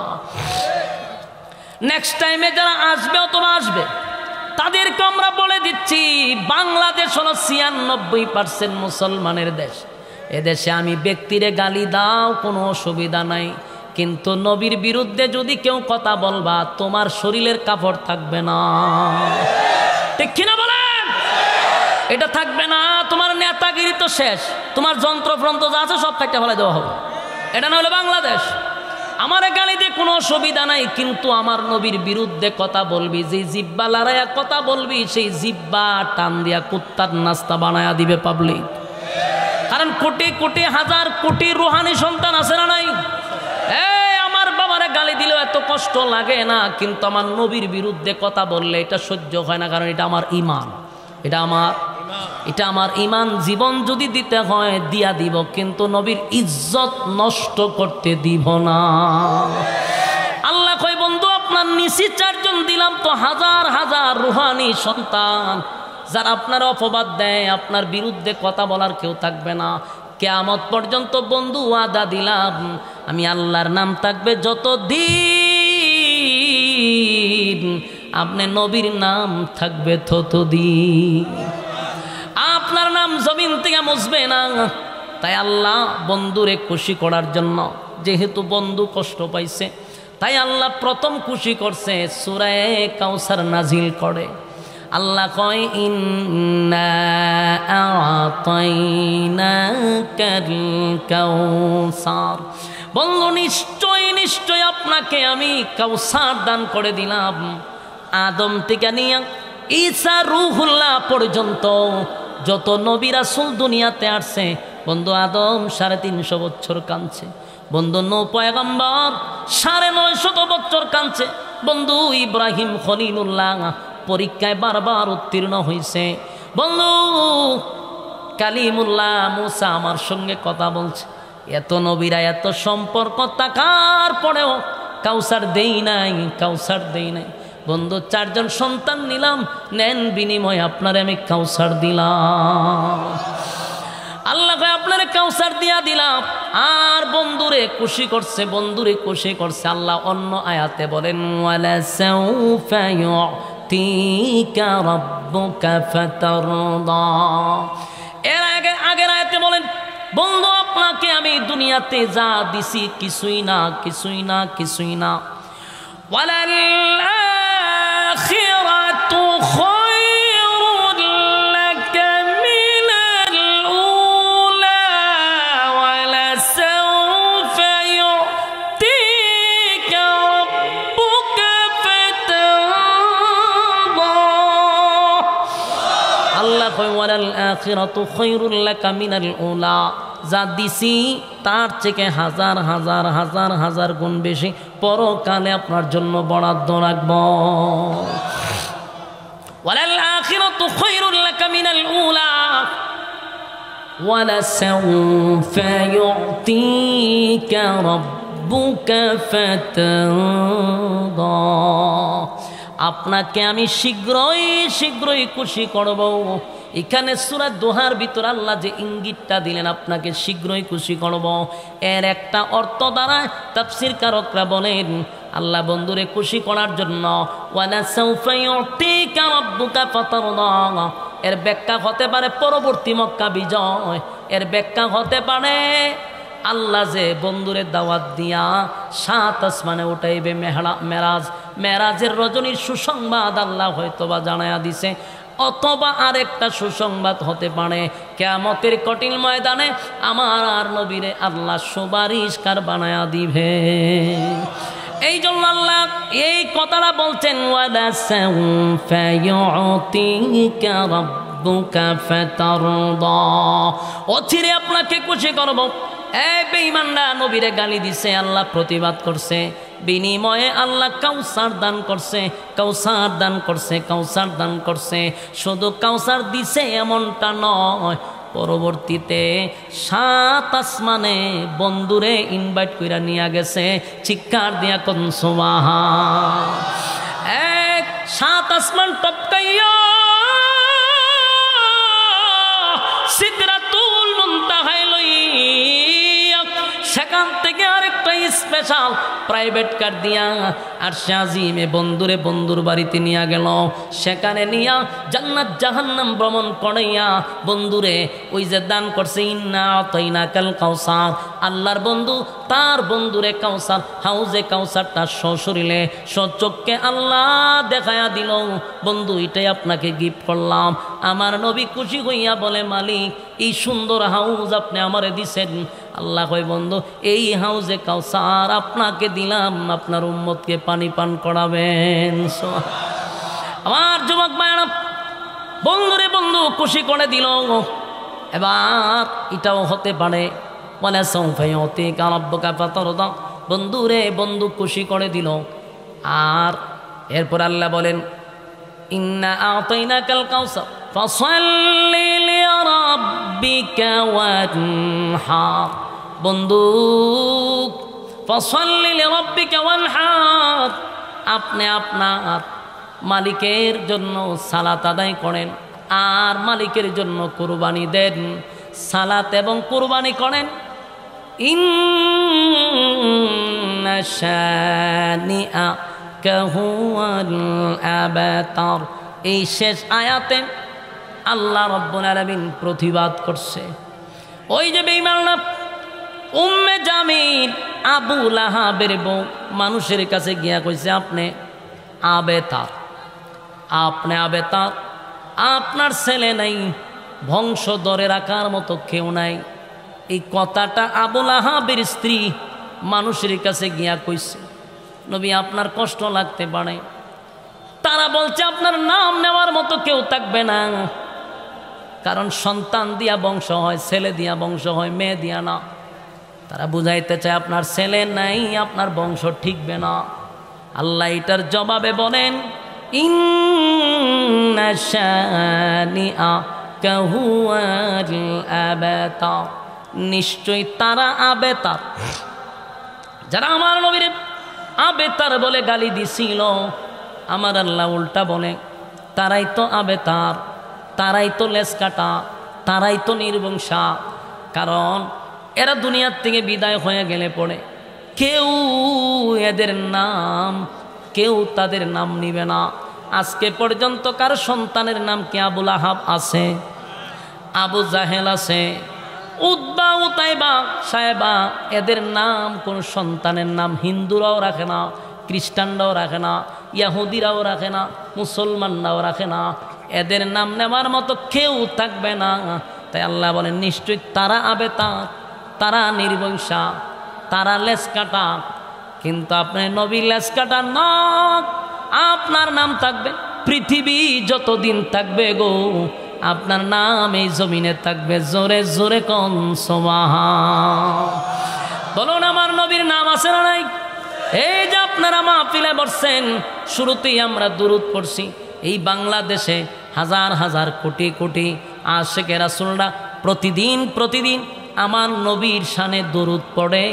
নেক্সট টাইমে যারা আসবে অথবা আসবে তাদেরকে আমরা বলে দিচ্ছি, বাংলাদেশ হলো 96% মুসলমানের দেশ। এদেশে আমি ব্যক্তিরে গালি দাও কোনো অসুবিধা নাই, কিন্তু নবীর বিরুদ্ধে যদি কেউ কথা বলবা তোমার শরীরের কাপড় থাকবে না, ঠিক কিনা বলেন? এটা থাকবে না। তোমার নেতাগিরি তো শেষ, তোমার যন্ত্রফ্রন্ত্র যা আছে সব কাটতে ফেলে দেওয়া হবে। এটা না হলে বাংলাদেশ। আমার গালি দিয়ে কোনো অসুবিধা নাই, কিন্তু আমার নবীর বিরুদ্ধে কথা বলবি, যে জিব্বা লড়াইয়া কথা বলবি, সেই জিব্বা টান দিয়া কুত্তার নাস্তা বানায়া দিবে পাবলিক। কারণ কোটি কোটি হাজার কোটি রুহানি সন্তান আছে না নাই? আমার বাবারে গালি দিলেও এত কষ্ট লাগে না, কিন্তু আমার নবীর বিরুদ্ধে কথা বললে এটা সহ্য হয় না। কারণ এটা আমার ইমান, এটা আমার ইমান। জীবন যদি দিতে হয় দিয়া দিব, কিন্তু নবীর ইজ্জত নষ্ট করতে দিব না। আল্লাহ কয়, বন্ধু আপনার নিচে 4 জন দিলাম তো হাজার হাজার রুহানি সন্তান, যারা আপনার অপবাদ দেয়, আপনার বিরুদ্ধে কথা বলার কেউ থাকবে না। কিয়ামত পর্যন্ত বন্ধু ওয়াদা দিলাম, আমি আল্লাহর নাম থাকবে যতদিন, আপনি নবীর নাম থাকবে ততদিন। আপনার নাম জমিন থেকে মুছবে না। তাই আল্লাহ বন্ধুরে খুশি করার জন্য, যেহেতু বন্ধু কষ্ট পাইছে, তাই আল্লাহ প্রথম খুশি করছে সূরা কাউসার নাজিল করে। আল্লাহ কয়, ইন্না আ'তাইনাকাল কাউসার, বন্ধু নিশ্চয় নিশ্চয় আপনাকে আমি কাউসার দান করে দিলাম। আদম থেকে নিয়ে ঈসা রূহুল্লাহ পর্যন্ত যত নবী রাসূল দুনিয়াতে আসছে, বন্ধু আদম 350 বছর কাঁদছে, বন্ধু নূহ পয়গম্বর 950 বছর কাঁদছে, বন্ধু ইব্রাহিম খলিলুল্লাহ পরীক্ষায় বারবার উত্তীর্ণ হয়েছে, বন্ধু কালিমুল্লাহ মুসা আমার সঙ্গে কথা বলছে। এত নবীরা এত সম্পর্ক থাকার পরেও কাউসার দেই নাই, কাউসার দেই নাই। বন্ধু 4 জন সন্তান নিলাম, নেন বিনিময় আপনারে আমি কাউসার দিলাম। আল্লাহ আপনারে কাউসার দিয়া দিলাম। আর বন্ধুরে খুশি করছে, বন্ধুরে খুশি করছে। আল্লাহ অন্য আয়াতে বলেন, ওয়ালা সাউফা ইউতিকা রাব্বুকা ফাতারদা। এর আগের আয়াতে বলেন, বন্ধু আপনাকে আমি দুনিয়াতে যা দিছি কিছুই না, কিছুই না, কিছুই না। ওয়ালাল আখিরাতু খায়রুল লাকা মিনাল উলা ওয়ালা সাউফা ইউতিকা রাব্বুকা ফাতারদা। আল্লাহ কয়, ওয়ালাল আখিরাতু খায়রুল লাকা মিনাল উলা, যা দিছি তার থেকে হাজার হাজার হাজার হাজার গুণ বেশি পরকালে আপনার জন্য বরাদ্দ রাখব। ওয়ালাল আখিরাতু খায়রুল লাকা মিনাল উলা ওয়ালা সাউফা ইউতিকা রাব্বুকা ফাতারদা। আপনাকে আমি শীঘ্রই শীঘ্রই খুশি করব। এখানে সূরা দোহার ভিতর আল্লাহ যে ইঙ্গিতটা দিলেন, আপনাকে শীঘ্রই খুশি করব, এর একটা অর্থ দ্বারা তাফসীর কারকরা বলেন, আল্লাহ বন্ধুরে খুশি করার জন্য ওয়ালা সাউফা ইউতিকা রাব্বুকা ফাতারদা, এর ব্যাখ্যা হতে পারে পরবর্তী মক্কা বিজয়, এর ব্যাখ্যা হতে পারে আল্লাহ যে বন্ধুরে দাওয়াত দিয়া 7 আসমানে উঠাইবে, মেরাজের রজনীর সুসংবাদ আল্লাহ হয়তোবা জানায়া দিছে। অথবা আরেকটা সুসংবাদ হতে পারে, কিয়ামতের কঠিন ময়দানে আমার আর নবীরে আল্লাহ সুপারিশকার বানায়া দিবে। এই জন্য আল্লাহ এই কথাটা বলছেন, ওয়ালা সাউফা ইউতিকা রাব্বুকা ফাতারদা, অচিরে আপনাকে খুশি করব। এই বেঈমানরা নবীরে গালি দিছে, আল্লাহ প্রতিবাদ করছে, বিনিময়ে আল্লাহ কাউসার দান করছে, কাউসার দান করছে, কাউসার দান করছে। শুধু কাউসার দিছে এমনটা নয়, পরবর্তীতে 7 আসমানে বন্ধুরে ইনভাইট কইরা নিয়ে গেছে। চিৎকার দিয়া কোন সুবহান। 7 আসমান টপকাইয়া সিদরাতুল মুনতাহায় লইয়া সেখান থেকে আরেকটা স্পেশাল প্রাইভেট কার দিয়া আরশে আজিমে বন্ধুরে বন্ধুর বাড়িতে নিয়ে গেল। সেখানে নিয়া জান্নাত জাহান্নাম ভ্রমণ করাইয়া বন্ধুরে ওই যে দান করছে ইন্না আতাইনাকাল কাউসার, আল্লাহর বন্ধু তার বন্ধুরে কাউসার, হাউজে কাউসারটা সশরীরে সচক্ষে আল্লাহ দেখায়া দিল, বন্ধু এটাই আপনাকে গিফট করলাম। আমার নবী খুশি হইয়া বলে, মালিক এই সুন্দর হাউজ আপনি আমারে দিছেন। আল্লাহ কয়, বন্ধু এই হাউজে কাউসার আপনাকে দিলাম, আপনার উম্মতকে পানি পান করাবেন। আমার যুবক ভাইরা, বন্ধুরে বন্ধু খুশি করে দিল। এবার এটাও হতে পারে বলে সৌফাইতে কারাব্বুকা ফাতারদা, বন্ধুরে বন্ধু খুশি করে দিল। আর এরপর আল্লাহ বলেন, ইন্না আতাইনাকাল কাউসার ফাসাল্লি লিরাব্বিকা ওয়ানহার, বন্ধু ফাসাল্লি লিরাব্বিকা ওয়ানহার, আপনি আপনার মালিকের জন্য সালাত আদায় করেন আর মালিকের জন্য কুরবানি দেন, সালাত এবং কুরবানি করেন। ইন্না শানিআকা হুয়াল আবতার, এই শেষ আয়াতে আল্লাহ রাব্বুল আলামিন প্রতিবাদ করছে। ওই যে বেঈমান উম্মে জামিল আবু লাহাবের বউ মানুষের কাছে গিয়া কইছে, আপনি আবেতার, আপনি আবেতার, আপনার ছেলে নাই, বংশ ধরে রাখার মতো কেউ নাই। এই কথাটা আবু লাহাবের স্ত্রী মানুষের কাছে গিয়া কইছে। নবী আপনার কষ্ট লাগতে পারে, তারা বলছে আপনার নাম নেওয়ার মতো কেউ থাকবে না, কারণ সন্তান দিয়া বংশ হয়, ছেলে দিয়া বংশ হয়, মেয়ে দিয়া না। তারা বুঝাইতে চায় আপনার ছেলে নাই, আপনার বংশ ঠিকবে না। আল্লাহ এটার জবাবে বলেন, ইন্না শানিআকা হুয়াল আবতার, নিশ্চয়ই তারা আবেতার। যারা আমার নবীর আবেতার বলে গালি দিছিল, আমার আল্লাহ উল্টা বলে তারাই তো আবেতার, তারাই তো লেজ কাটা, তারাই তো নির্বংশা। কারণ এরা দুনিয়ার থেকে বিদায় হয়ে গেলে পড়ে কেউ এদের নাম, কেউ তাদের নাম নিবে না। আজকে পর্যন্ত কার সন্তানের নাম কি আবু লাহাব আছে, আবু জাহেল আছে, উতবা উতাইবা সাহেবা, এদের নাম কোন সন্তানের নাম হিন্দুরাও রাখে না, খ্রিস্টানরাও রাখে না, ইয়াহুদিরাও রাখে না, মুসলমানরাও রাখে না। এদের নাম নেওয়ার মতো কেউ থাকবে না। তাই আল্লাহ বলেন, নিশ্চয়ই তারা আবেতার, তারা নির্বংশা, তারা লেজ কাটা। কিন্তু আপনি নবী লেজ কাটা নন, আপনার নাম থাকবে পৃথিবী যতদিন থাকবে গো, আপনার নাম এই জমিনে থাকবে। জোরে জোরে কোন সুবহান। বলুন আমার নবীর নাম আছে না নাই? এই যে আপনারা মাহফিলে বসছেন, শুরুতেই আমরা দুরূদ পড়ছি। এই বাংলাদেশে হাজার হাজার কোটি কোটি আশিকে রাসূলরা প্রতিদিন প্রতিদিন আমার নবীর শানে দুরূদ পড়ে,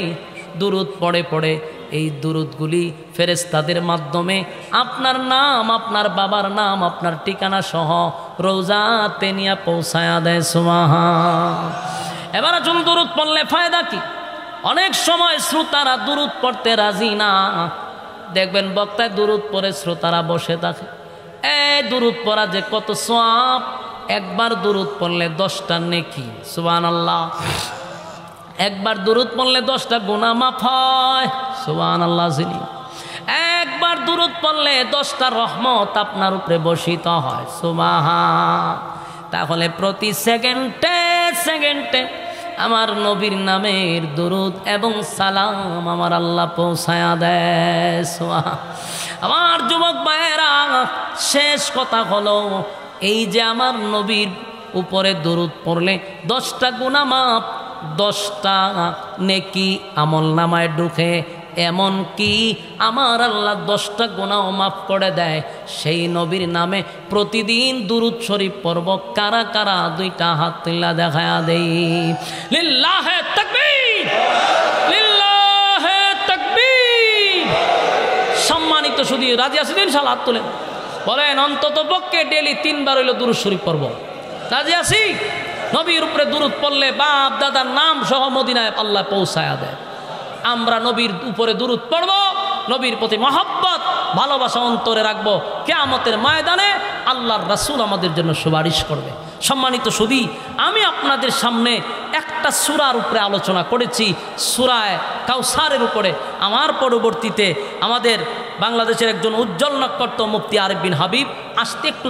দুরূদ পড়ে পড়ে এই দুরূদগুলি ফেরেশতাদের মাধ্যমে আপনার নাম, আপনার বাবার নাম, আপনার ঠিকানা সহ রওজাতে নিয়ে পৌঁছায়া দেয়। সুবহান। এবার আসুন, দুরূদ পড়লে ফায়দা কি? অনেক সময় শ্রোতারা দুরূদ পড়তে রাজি না, দেখবেন বক্তায় দুরূদ পড়ে শ্রোতারা বসে থাকে। দুরূদ পড়া যে কত সওয়াব, একবার দুরূদ পড়লে 10টা নেকি। সুবহানাল্লাহ। একবার দুরূদ পড়লে 10টা গুনাহ মাফ হয়। সুবহানাল্লাহ। একবার দুরূদ পড়লে 10টা রহমত আপনার উপরে বর্ষিত হয়। সুবহান। তাহলে প্রতি সেকেন্ডে সেকেন্ডে আমার নবীর নামের দুরূদ এবং সালাম আমার আল্লাহ পৌঁছায়া দেয়। সুবহান। আমার যুবক ভাইয়েরা, শেষ কথা হলো, এই যে আমার নবীর উপরে দুরূদ পড়লে 10টা গুনাহ মাফ, 10টা নেকি আমল নামায় ঢুকে। এমন কি আমার আল্লাহ 10টা গুনাহ মাফ করে দেয়। সেই নবীর নামে প্রতিদিন দুরূদ শরীফ পড়ব। কারা কারা 2টা হাত তুলে দেখায়া দেই। লিল্লাহে তাকবীর, লিল্লাহে তাকবীর। সম্মানিত শুধু রাজি আছেন ইনশাআল্লাহ? হাত তোলেন, বলেন অন্তত পক্ষে ডেইলি 3 বার হইলো দুরূদ শরীফ পড়ব। রাজি আছি? নবীর উপরে দুরূদ পড়লে বাপ দাদার নাম সহ মদিনায় আল্লাহ পৌঁছায়া দেয়। আমরা নবীর উপরে দুরূদ পড়ব, নবীর প্রতি মহব্বত ভালোবাসা অন্তরে রাখবো। কিয়ামতের ময়দানে আল্লাহর রাসূল আমাদের জন্য সুপারিশ করবে। সম্মানিত সুধী, আমি আপনাদের সামনে একটা সূরার উপরে আলোচনা করেছি, সূরা কাউসারের উপরে। আমার পরবর্তীতে আমাদের বাংলাদেশের একজন উজ্জ্বল নক্ষত্র মুফতি আরিফ বিন হাবিব আসতে একটু